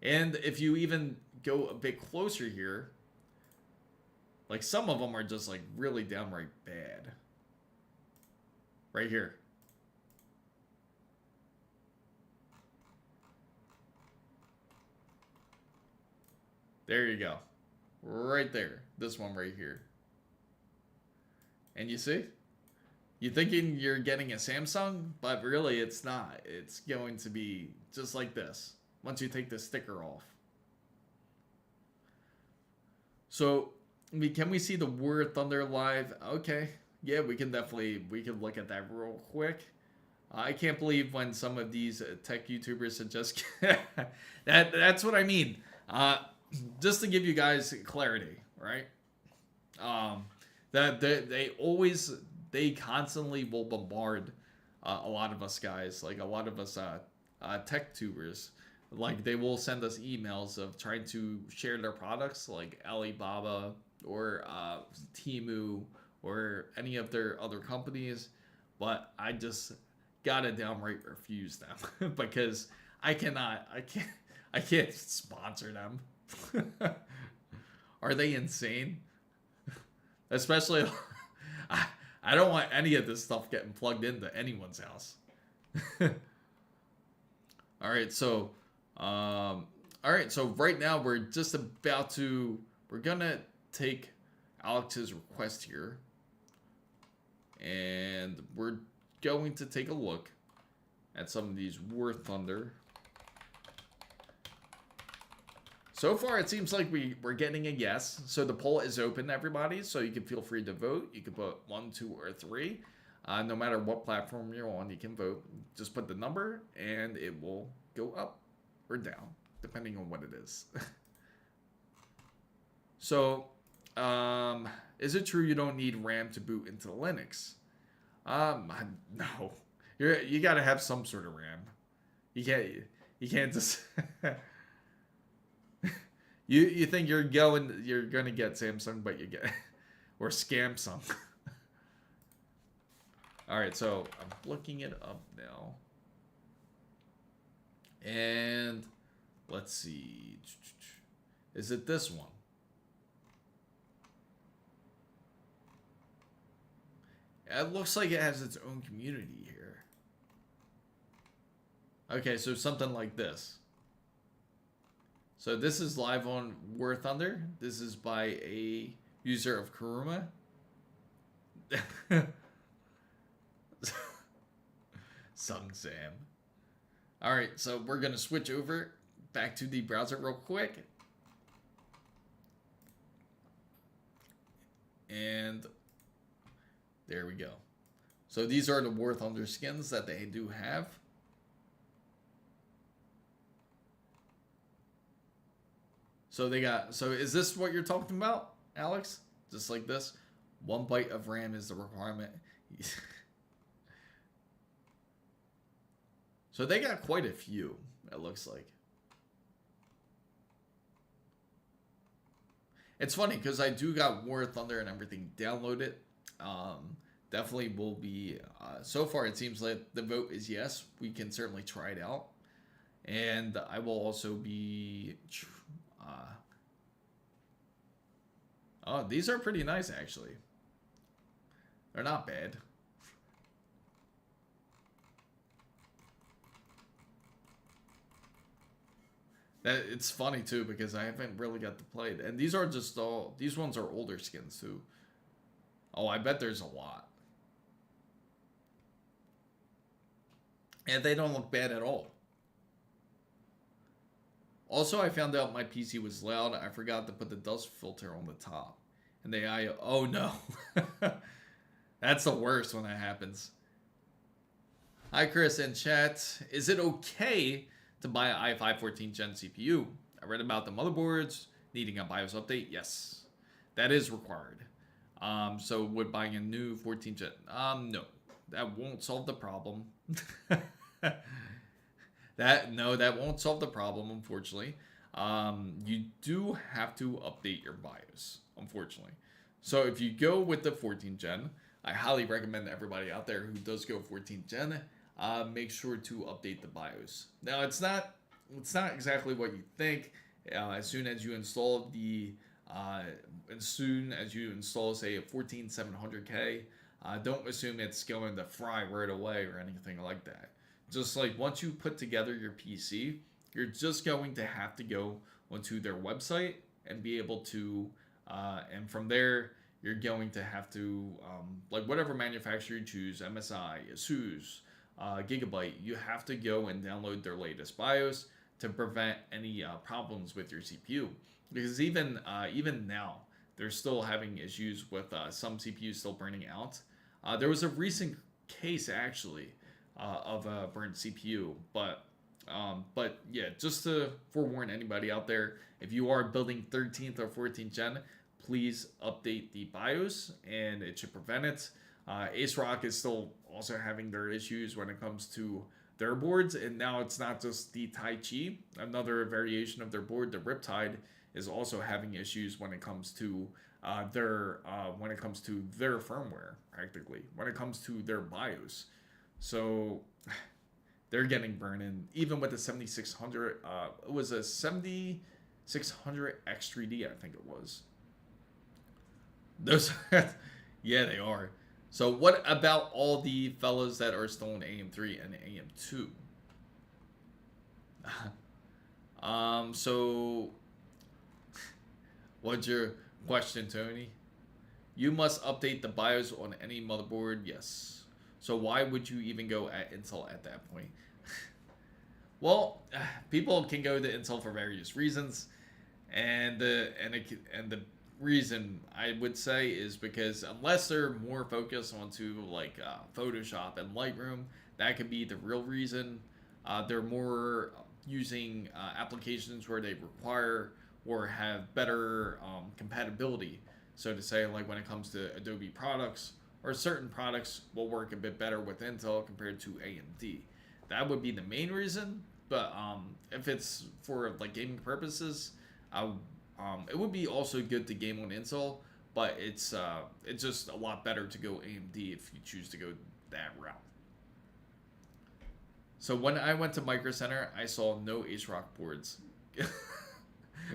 And if you even go a bit closer here, like some of them are just like really downright bad. Right here. There you go. Right there. This one right here. And you see? You're thinking you're getting a Samsung, but really it's not. It's going to be just like this once you take the sticker off. So, can we see the War Thunder live? Okay. Yeah, we can look at that real quick. I can't believe when some of these tech YouTubers suggest that's what I mean. Just to give you guys clarity, right? That they constantly will bombard a lot of us guys, like a lot of us tech tubers. Like they will send us emails of trying to share their products, like Alibaba or Temu or any of their other companies, but I just gotta downright refuse them because I can't sponsor them. Are they insane? Especially, I don't want any of this stuff getting plugged into anyone's house. All right, so right now we're gonna take Alex's request here, and we're going to take a look at some of these War Thunder. So far, it seems like we're getting a yes. So the poll is open, everybody. So you can feel free to vote. You can put 1, 2, or 3. No matter what platform you're on, you can vote. Just put the number, and it will go up or down, depending on what it is. So, is it true you don't need RAM to boot into Linux? No. You got to have some sort of RAM. You can't just you think you're gonna get Samsung, but you get or Scamsung. All right, so I'm looking it up now, and let's see, is it this one? It looks like it has its own community here. Okay, so something like this. So this is live on War Thunder. This is by a user of Kuruma. Sung Sam. Alright, so we're going to switch over back to the browser real quick. And there we go. So these are the War Thunder skins that they do have. So they got, so is this what you're talking about, Alex? Just like this? 1 byte of RAM is the requirement. So they got quite a few, it looks like. It's funny because I do got War Thunder and everything downloaded. Definitely will be, so far it seems like the vote is yes. We can certainly try it out. And I will also be, oh, these are pretty nice actually. They're not bad. That it's funny too because I haven't really got to play it. And these are just all, these ones are older skins too. Oh, I bet there's a lot. And they don't look bad at all. Also, I found out my PC was loud. I forgot to put the dust filter on the top. And oh no. That's the worst when that happens. Hi Chris in chat. Is it okay to buy an i5 14th gen CPU? I read about the motherboards needing a BIOS update. Yes, that is required. So would buying a new 14th gen, no, that won't solve the problem. That won't solve the problem, unfortunately. You do have to update your BIOS, unfortunately. So if you go with the 14th gen, I highly recommend everybody out there who does go 14th gen, make sure to update the BIOS. Now it's not exactly what you think. As soon as you install say a 14700K, don't assume it's going to fry right away or anything like that. Just like once you put together your PC, you're just going to have to go onto their website and be able to, and from there, you're going to have to, like whatever manufacturer you choose, MSI, ASUS, Gigabyte, you have to go and download their latest BIOS to prevent any problems with your CPU. Because even now, they're still having issues with some CPUs still burning out. There was a recent case actually of a burnt CPU, but yeah, just to forewarn anybody out there, if you are building 13th or 14th gen, please update the BIOS and it should prevent it. Ace Rock is still also having their issues when it comes to their boards, and now it's not just the Tai Chi, another variation of their board, the Riptide, is also having issues when it comes to their firmware, practically when it comes to their BIOS. So they're getting burned in, even with the 7600. It was a 7600 X3D, I think it was. Those, yeah, they are. So what about all the fellas that are still in AM3 and AM2? So what's your question, Tony? You must update the BIOS on any motherboard. Yes. So why would you even go at Intel at that point? Well, people can go to Intel for various reasons, and the reason I would say is because unless they're more focused onto like Photoshop and Lightroom, that could be the real reason. They're more using applications where they require or have better compatibility, so to say, like when it comes to Adobe products or certain products will work a bit better with Intel compared to AMD. That would be the main reason. But if it's for like gaming purposes, it would be also good to game on Intel. But it's just a lot better to go AMD if you choose to go that route. So when I went to Micro Center, I saw no AceRock boards.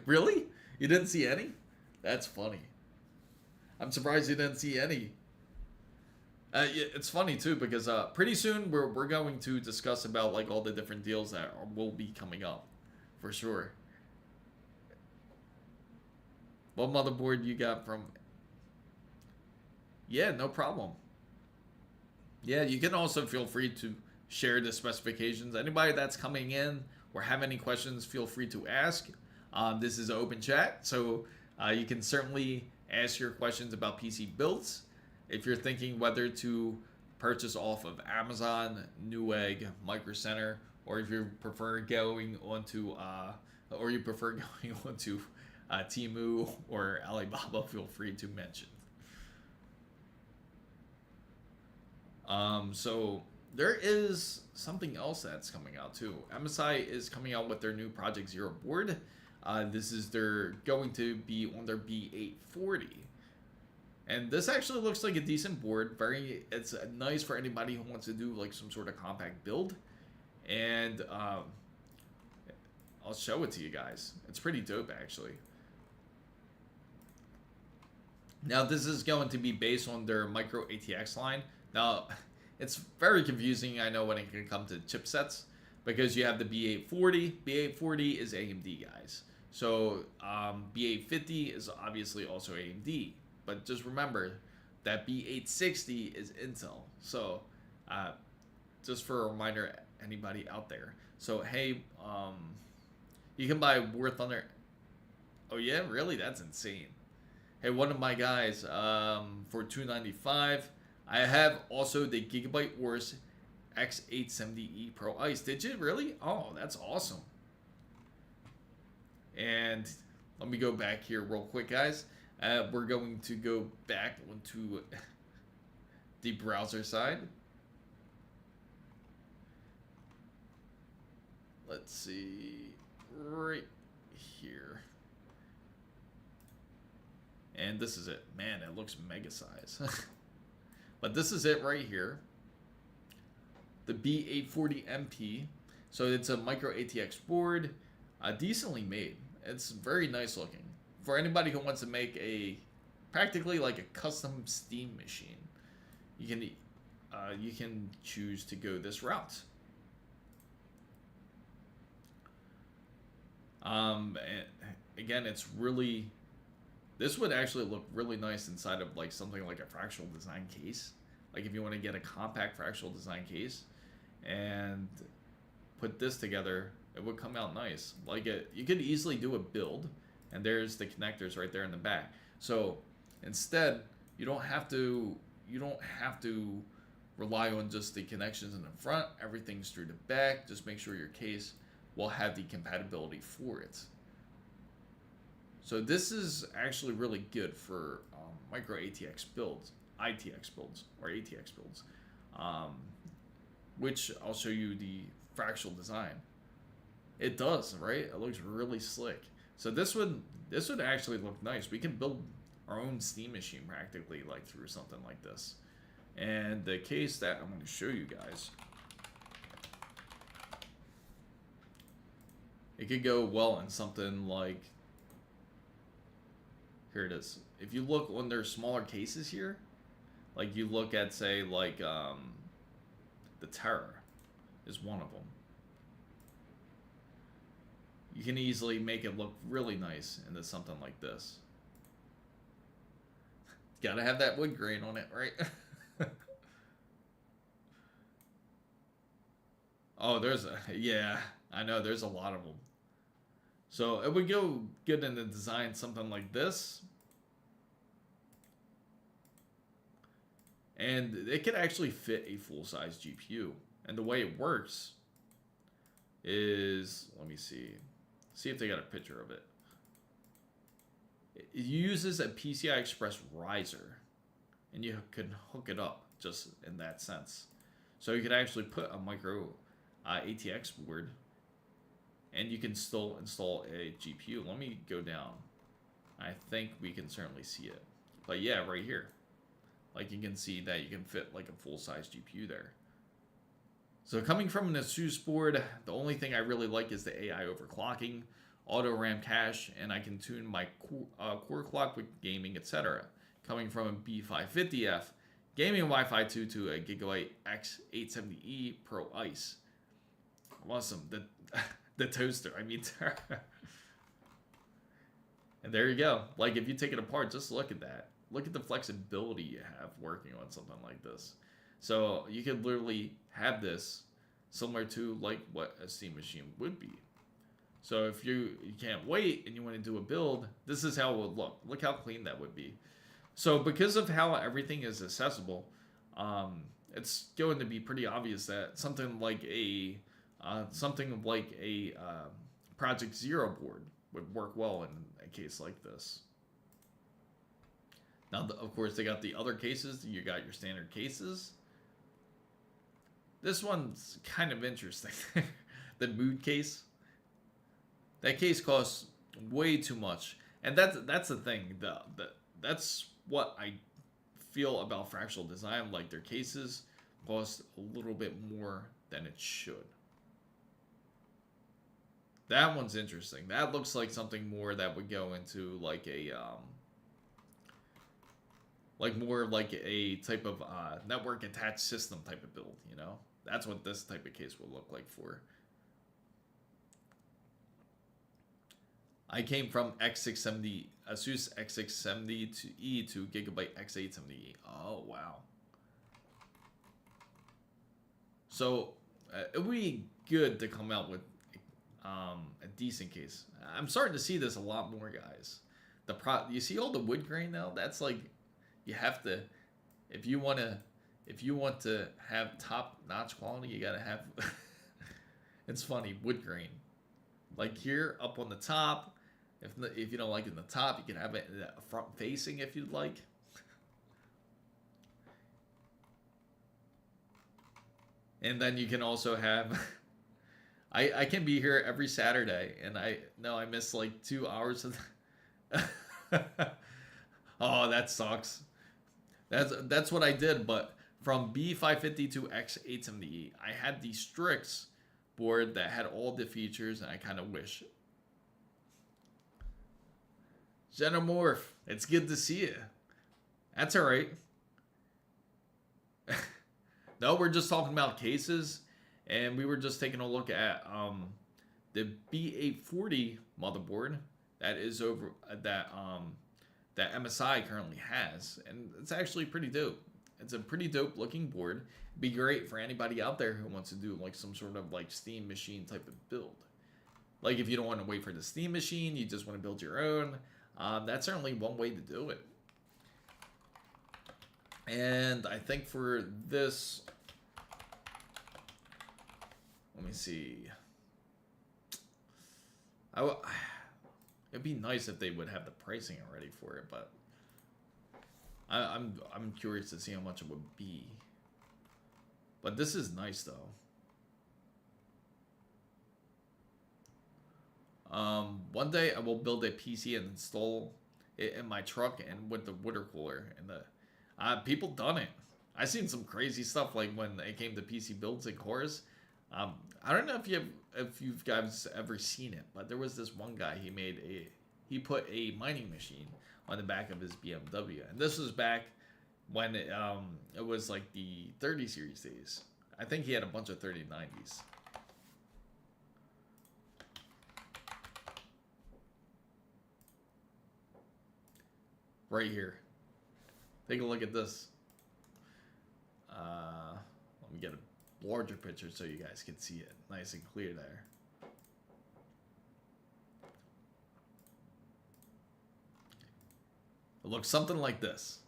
Really? You didn't see any? That's funny. I'm surprised you didn't see any. It's funny too because pretty soon we're going to discuss about like all the different deals that will be coming up, for sure. What motherboard you got from? Yeah, no problem. Yeah, you can also feel free to share the specifications. Anybody that's coming in or have any questions, feel free to ask. This is an open chat, so you can certainly ask your questions about PC builds. If you're thinking whether to purchase off of Amazon, Newegg, Micro Center, or if you prefer going onto Temu or Alibaba, feel free to mention. So there is something else that's coming out too. MSI is coming out with their new Project Zero board. They're going to be on their B840. And this actually looks like a decent board. It's nice for anybody who wants to do like some sort of compact build. And I'll show it to you guys. It's pretty dope actually. Now this is going to be based on their micro ATX line. Now it's very confusing, I know, when it can come to chipsets, because you have the B840. B840 is AMD, guys. So B850 is obviously also AMD. But just remember that B860 is Intel. So just for a reminder, anybody out there. So hey, you can buy War Thunder. Oh yeah, really? That's insane. Hey, one of my guys, for $295, I have also the Gigabyte Wars X870E Pro Ice. Did you really? Oh, that's awesome. And let me go back here real quick, guys. We're going to go back onto the browser side. Let's see, right here. And this is it. Man, it looks mega size. But this is it right here. The B840MP. So it's a micro ATX board, decently made. It's very nice looking. For anybody who wants to make practically like a custom Steam machine, you can choose to go this route. And again, this would actually look really nice inside of like something like a fractional design case. Like if you want to get a compact fractional design case and put this together, it would come out nice. You could easily do a build, and there's the connectors right there in the back. So instead, you don't have to rely on just the connections in the front. Everything's through the back. Just make sure your case will have the compatibility for it. So this is actually really good for micro ATX builds, ITX builds, or ATX builds, which I'll show you the fractional design. It does, right? It looks really slick. So this would actually look nice. We can build our own Steam machine practically, like through something like this. And the case that I'm going to show you guys, it could go well in something like, here it is. If you look on their smaller cases here, like you look at, say, like the Terra is one of them. You can easily make it look really nice into something like this. Gotta have that wood grain on it, right? Oh, yeah, I know, there's a lot of them. So it would go good in the design, something like this. And it could actually fit a full-size GPU. And the way it works is, let me see if they got a picture of it. It uses a PCI Express riser and you can hook it up just in that sense. So you could actually put a micro ATX board, and you can still install a GPU. Let me go down. I think we can certainly see it. But yeah, right here. Like you can see that you can fit like a full-size GPU there. So coming from an ASUS board, the only thing I really like is the AI overclocking, auto RAM cache, and I can tune my core clock with gaming, etc. Coming from a B550F, gaming Wi-Fi 2 to a Gigabyte X870E Pro Ice. Awesome. The toaster, I mean. And there you go. Like if you take it apart, just look at that. Look at the flexibility you have working on something like this. So you could literally have this similar to like what a Steam machine would be. So if you can't wait and you want to do a build, this is how it would look. Look how clean that would be. So because of how everything is accessible, it's going to be pretty obvious that something like a Project Zero board would work well in a case like this. Now, of course, they got the other cases. You got your standard cases. This one's kind of interesting. The mood case. That case costs way too much, and that's the thing. That's what I feel about fractional design. Like their cases cost a little bit more than it should. That one's interesting. That looks like something more that would go into like a more like a type of network attached system type of build, you know? That's what this type of case will look like for. I came from X670, ASUS X670E to Gigabyte X870E. Oh, wow. So it would be good to come out with a decent case. I'm starting to see this a lot more, guys. You see all the wood grain now? That's like, you have to, if you want to have top-notch quality, you gotta have. It's funny, wood grain. Like here, up on the top. If you don't like it in the top, you can have it front facing if you'd like. And then you can also have. I can be here every Saturday, and I miss like 2 hours of. Oh, that sucks. That's what I did, but from B550 to X870E, I had the Strix board that had all the features, and I kind of wish. Xenomorph, it's good to see you. That's all right. No, we're just talking about cases, and we were just taking a look at the B840 motherboard that is over that MSI currently has, and it's actually pretty dope. It's a pretty dope looking board. It'd be great for anybody out there who wants to do like some sort of like Steam machine type of build. Like if you don't want to wait for the Steam machine, you just want to build your own. That's certainly one way to do it. And I think for this, let me see. It'd be nice if they would have the pricing already for it, but I'm curious to see how much it would be. But this is nice though. One day I will build a PC and install it in my truck and with the water cooler and the people done it. I've seen some crazy stuff like when it came to PC builds and cores. I don't know if you guys ever seen it, but there was this one guy, he put a mining machine on the back of his BMW, and this was back when it was like the 30 series days. I think he had a bunch of 3090s. Right here. Take a look at this. Let me get a larger picture so you guys can see it nice and clear there. It looks something like this.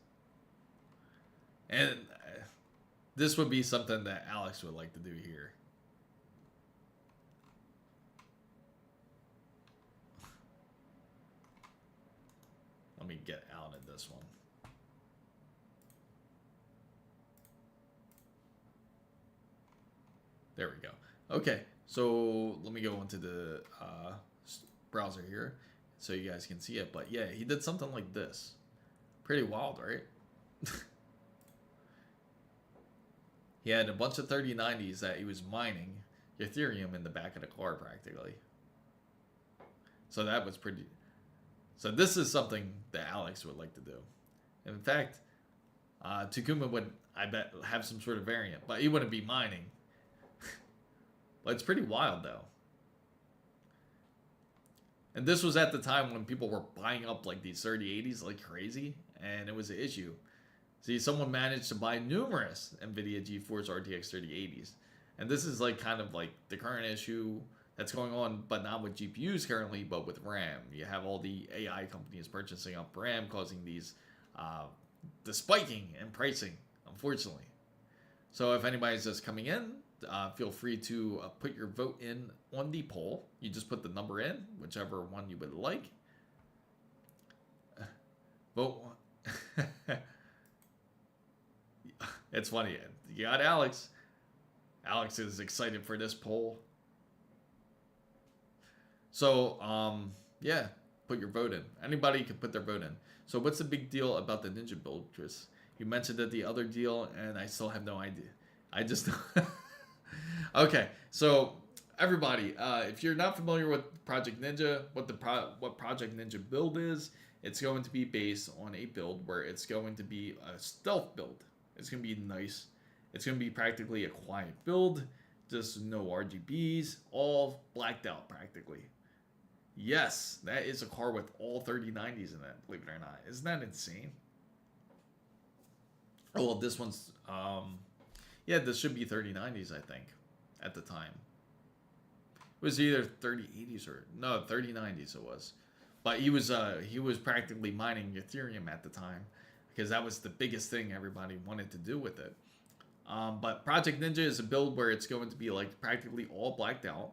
And this would be something that Alex would like to do here. Let me get out of this one. There we go. Okay, so let me go into the browser here so you guys can see it. But yeah, he did something like this. Pretty wild, right? He had a bunch of 3090s that he was mining Ethereum in the back of the car practically. So that was pretty. So this is something that Alex would like to do. In fact, Takuma would, I bet, have some sort of variant, but he wouldn't be mining. But it's pretty wild though. And this was at the time when people were buying up like these 3080s like crazy, and it was an issue. See, someone managed to buy numerous NVIDIA GeForce RTX 3080s. And this is like kind of like the current issue that's going on, but not with GPUs currently, but with RAM. You have all the AI companies purchasing up RAM, causing these the spiking in pricing, unfortunately. So if anybody's just coming in, feel free to put your vote in on the poll. You just put the number in, whichever one you would like. Vote one. It's funny. You got Alex. Alex is excited for this poll. So, yeah, put your vote in. Anybody can put their vote in. So what's the big deal about the Ninja build, Chris? You mentioned that the other deal, and I still have no idea. I just... Okay, so everybody, if you're not familiar with Project Ninja, what Project Ninja build is, it's going to be based on a build where it's going to be a stealth build. It's going to be nice. It's going to be practically a quiet build, just no RGBs, all blacked out practically. Yes, that is a car with all 3090s in it, believe it or not. Isn't that insane? Oh, well, this one's, yeah, this should be 3090s, I think, at the time. It was either 3080s or, no, 3090s it was. But he was practically mining Ethereum at the time, because that was the biggest thing everybody wanted to do with it. But Project Ninja is a build where it's going to be like practically all blacked out.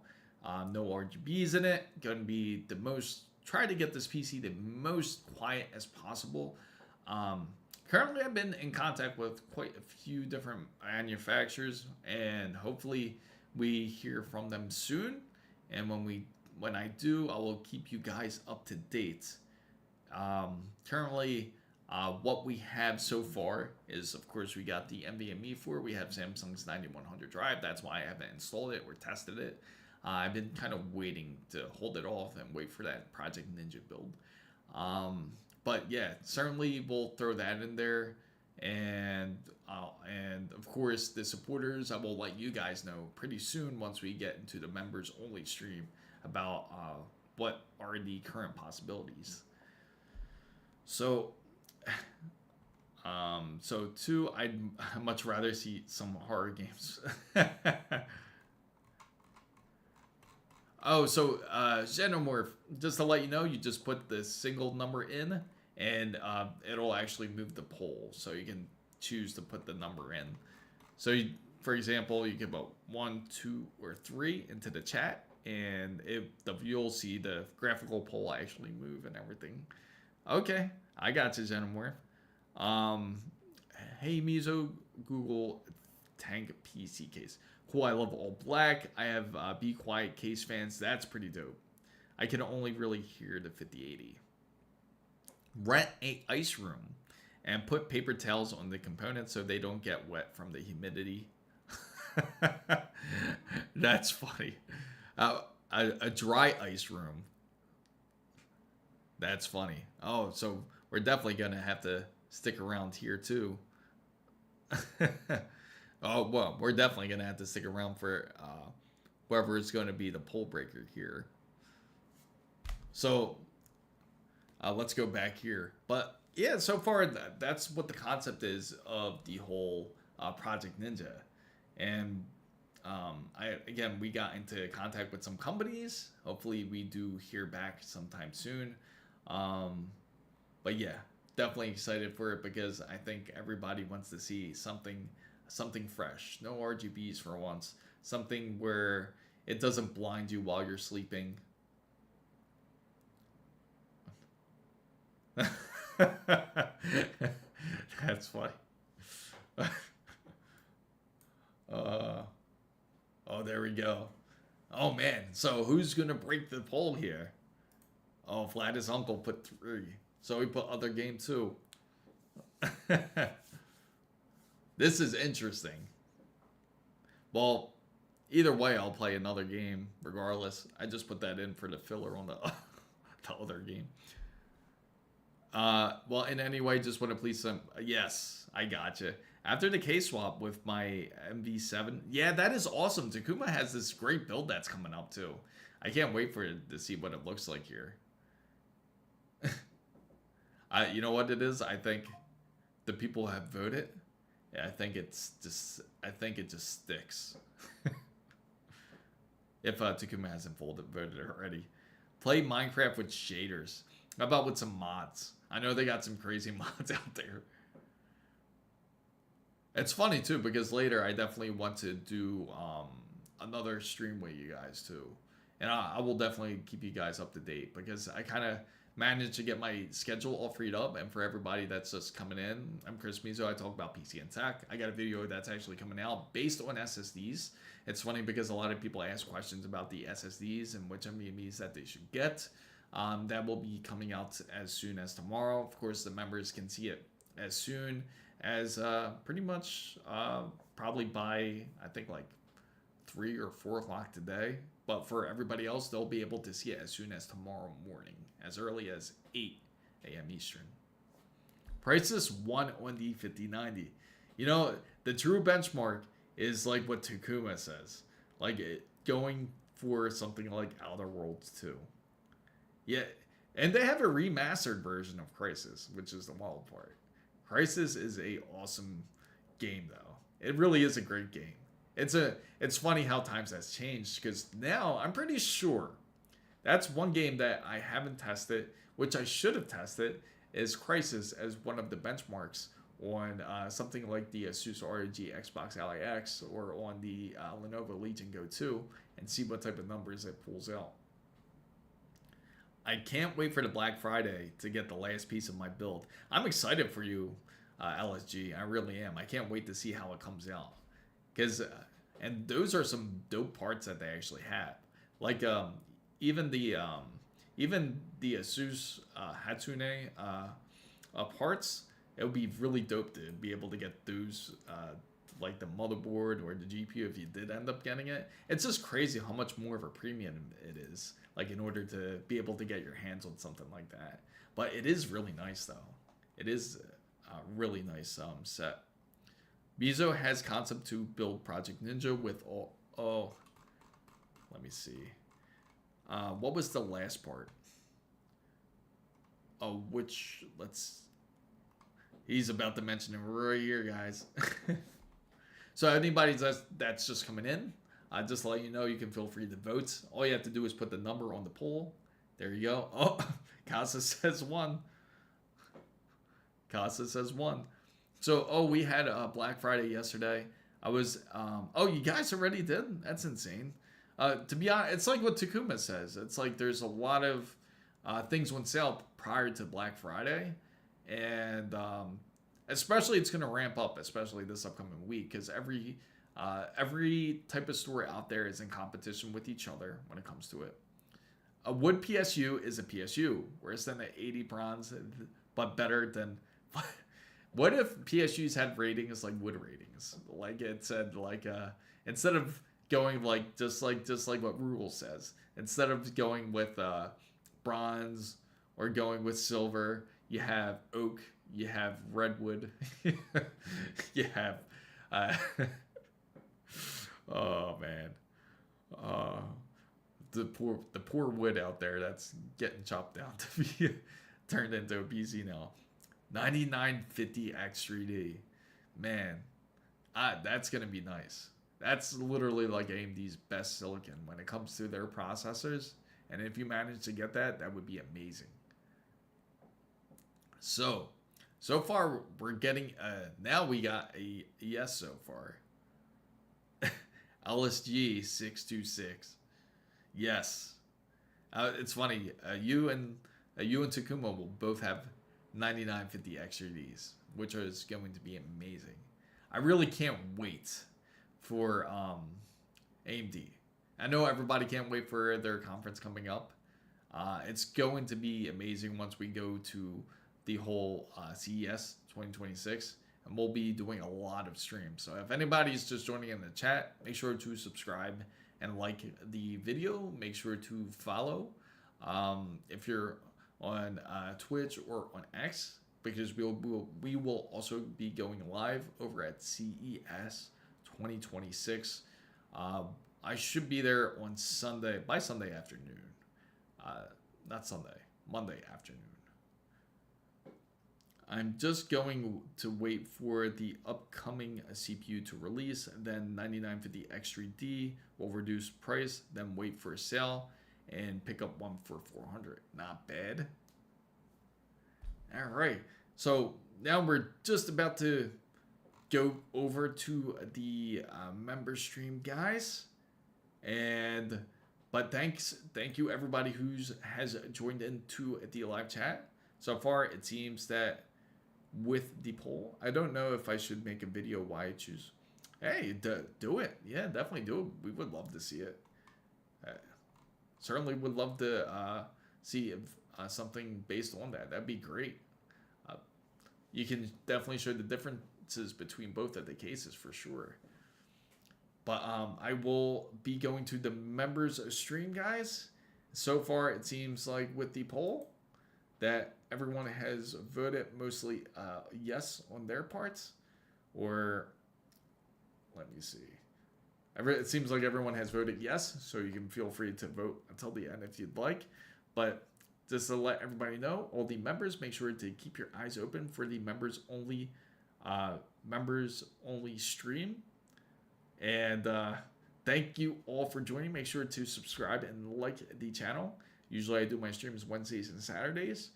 No RGBs in it. Going to be the most, try to get this PC the most quiet as possible. Currently I've been in contact with quite a few different manufacturers, and hopefully we hear from them soon. And when I do, I will keep you guys up to date. Currently, what we have so far is, of course, we got the NVMe for. We have Samsung's 9100 drive. That's why I haven't installed it or tested it. I've been kind of waiting to hold it off and wait for that Project Ninja build. But yeah, certainly we'll throw that in there. And of course, the supporters, I will let you guys know pretty soon once we get into the members only stream about what are the current possibilities. So, two, I'd much rather see some horror games. Oh, so Xenomorph, just to let you know, you just put the single number in, and it'll actually move the poll, so you can choose to put the number in. So, for example, you can put 1, 2, or 3 into the chat, and you'll see the graphical poll actually move and everything. Okay, I got you, Xenomorph. Hey, Mizo, Google Tank PC case. Cool, I love all black. I have Be Quiet case fans. That's pretty dope. I can only really hear the 5080. Rent a ice room and put paper towels on the components so they don't get wet from the humidity. That's funny. A dry ice room. That's funny. Oh, so we're definitely going to have to stick around here too. Oh, well, we're definitely going to have to stick around for whoever is going to be the poll breaker here. So let's go back here. But yeah, so far that's what the concept is of the whole Project Ninja. And we got into contact with some companies. Hopefully we do hear back sometime soon. But yeah, definitely excited for it because I think everybody wants to see something fresh. No RGBs for once. Something where it doesn't blind you while you're sleeping. That's funny. Oh, there we go. Oh man, so who's gonna break the poll here? Oh, Vlad's uncle put 3, so he put other game 2. This is interesting. Well, either way, I'll play another game regardless. I just put that in for the filler on the the other game. Well, in any way, just want to please some. Yes, I gotcha. After the case swap with my MV7, yeah, that is awesome. Takuma has this great build that's coming up too. I can't wait for it to see what it looks like here. You know what it is? I think the people have voted. Yeah, I think it just sticks. If Takuma hasn't voted already. Play Minecraft with shaders. How about with some mods? I know they got some crazy mods out there. It's funny too because later I definitely want to do another stream with you guys too, and I will definitely keep you guys up to date because I kind of managed to get my schedule all freed up. And for everybody that's just coming in, I'm Chris Mizo. I talk about PC and tech. I got a video that's actually coming out based on SSDs. It's funny because a lot of people ask questions about the SSDs and which NVMEs that they should get. That will be coming out as soon as tomorrow. Of course, the members can see it as soon as pretty much probably by, I think, like 3 or 4 o'clock today. But for everybody else, they'll be able to see it as soon as tomorrow morning, as early as 8 a.m. Eastern. Prices 1 on the 5090. You know, the true benchmark is like what Takuma says. Like going for something like Outer Worlds 2. Yeah, and they have a remastered version of Crysis, which is the wild part. Crysis is a awesome game, though. It really is a great game. It's funny how times has changed because now I'm pretty sure that's one game that I haven't tested, which I should have tested, is Crysis as one of the benchmarks on something like the Asus ROG Xbox Ally X or on the Lenovo Legion Go 2 and see what type of numbers it pulls out. I can't wait for the Black Friday to get the last piece of my build. I'm excited for you, LSG. I really am. I can't wait to see how it comes out. Because, and those are some dope parts that they actually have. Like, even the Asus Hatsune parts, it would be really dope to be able to get those, like the motherboard or the GPU if you did end up getting it. It's just crazy how much more of a premium it is. Like in order to be able to get your hands on something like that. But it is really nice though. It is a really nice set. Mizo has concept to build Project Ninja with all, let me see. What was the last part? Oh, he's about to mention it right here, guys. So anybody that's just coming in, just to let you know, you can feel free to vote. All you have to do is put the number on the poll. There you go. Oh, Casa says 1. Casa says 1. So, we had Black Friday yesterday. You guys already did? That's insane. To be honest, it's like what Takuma says. It's like there's a lot of things on sale prior to Black Friday. And especially it's going to ramp up, especially this upcoming week, because every type of store out there is in competition with each other when it comes to it. A wood PSU is a PSU, worse than an 80 bronze, but better than. What if PSUs had ratings like wood ratings? Like it said, like instead of going like just like what Rule says, instead of going with bronze or going with silver, you have oak, you have redwood, you have. Oh man, the poor wood out there that's getting chopped down to be turned into a PC now. 9950X3D, man, that's gonna be nice. That's literally like AMD's best silicon when it comes to their processors, and if you manage to get that, that would be amazing. So far we're getting now we got a yes so far. LSG 626. Yes. It's funny. You and Takuma will both have 9950 X3Ds, which is going to be amazing. I really can't wait for AMD. I know everybody can't wait for their conference coming up. It's going to be amazing once we go to the whole CES 2026, and we'll be doing a lot of streams. So if anybody's just joining in the chat, make sure to subscribe and like the video. Make sure to follow if you're on Twitch or on X, because we will also be going live over at CES 2026. I should be there on Sunday, by Sunday afternoon. Not Sunday, Monday afternoon. I'm just going to wait for the upcoming CPU to release, then 9950X3D will reduce price, then wait for a sale and pick up one for 400. Not bad. All right, so now we're just about to go over to the member stream, guys. But thank you everybody has joined into the live chat. So far, it seems that with the poll, I don't know if I should make a video why I choose. Hey, do it. Yeah, definitely do it. We would love to see it. Certainly would love to see if, something based on that. That'd be great. You can definitely show the differences between both of the cases for sure. But I will be going to the members stream, guys. So far, it seems like with the poll that everyone has voted mostly yes on their parts. Or, let me see. It seems like everyone has voted yes, so you can feel free to vote until the end if you'd like. But just to let everybody know, all the members, make sure to keep your eyes open for the members only stream. And thank you all for joining. Make sure to subscribe and like the channel. Usually I do my streams Wednesdays and Saturdays.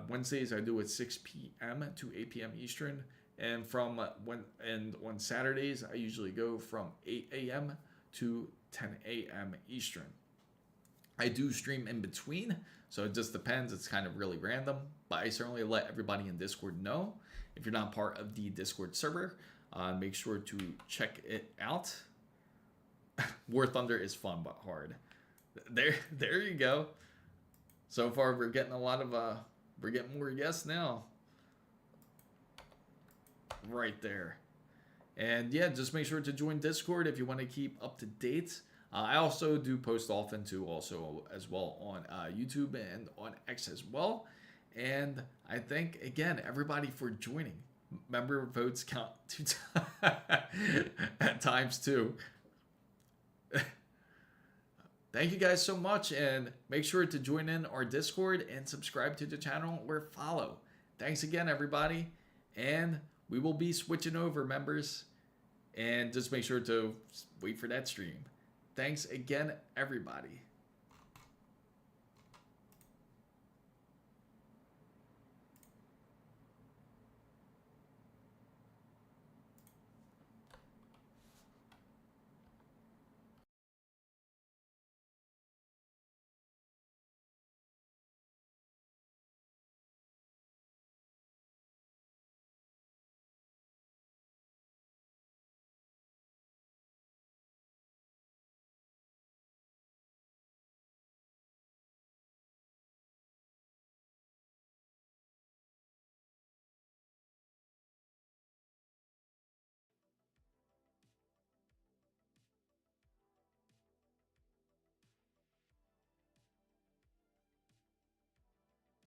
Wednesdays I do at 6 p.m. to 8 p.m. Eastern. And on Saturdays I usually go from 8 a.m. to 10 a.m. Eastern. I do stream in between, so it just depends. It's kind of really random. But I certainly let everybody in Discord know. If you're not part of the Discord server, make sure to check it out. War Thunder is fun but hard. There you go. So far we're getting a lot of we're getting more yes now. Right there. And yeah, just make sure to join Discord if you want to keep up to date. I also do post often too, also as well on YouTube and on X as well. And I thank again everybody for joining. Member votes count at times too. Thank you guys so much, and make sure to join in our Discord and subscribe to the channel or follow. Thanks again, everybody, and we will be switching over, members, and just make sure to wait for that stream. Thanks again, everybody.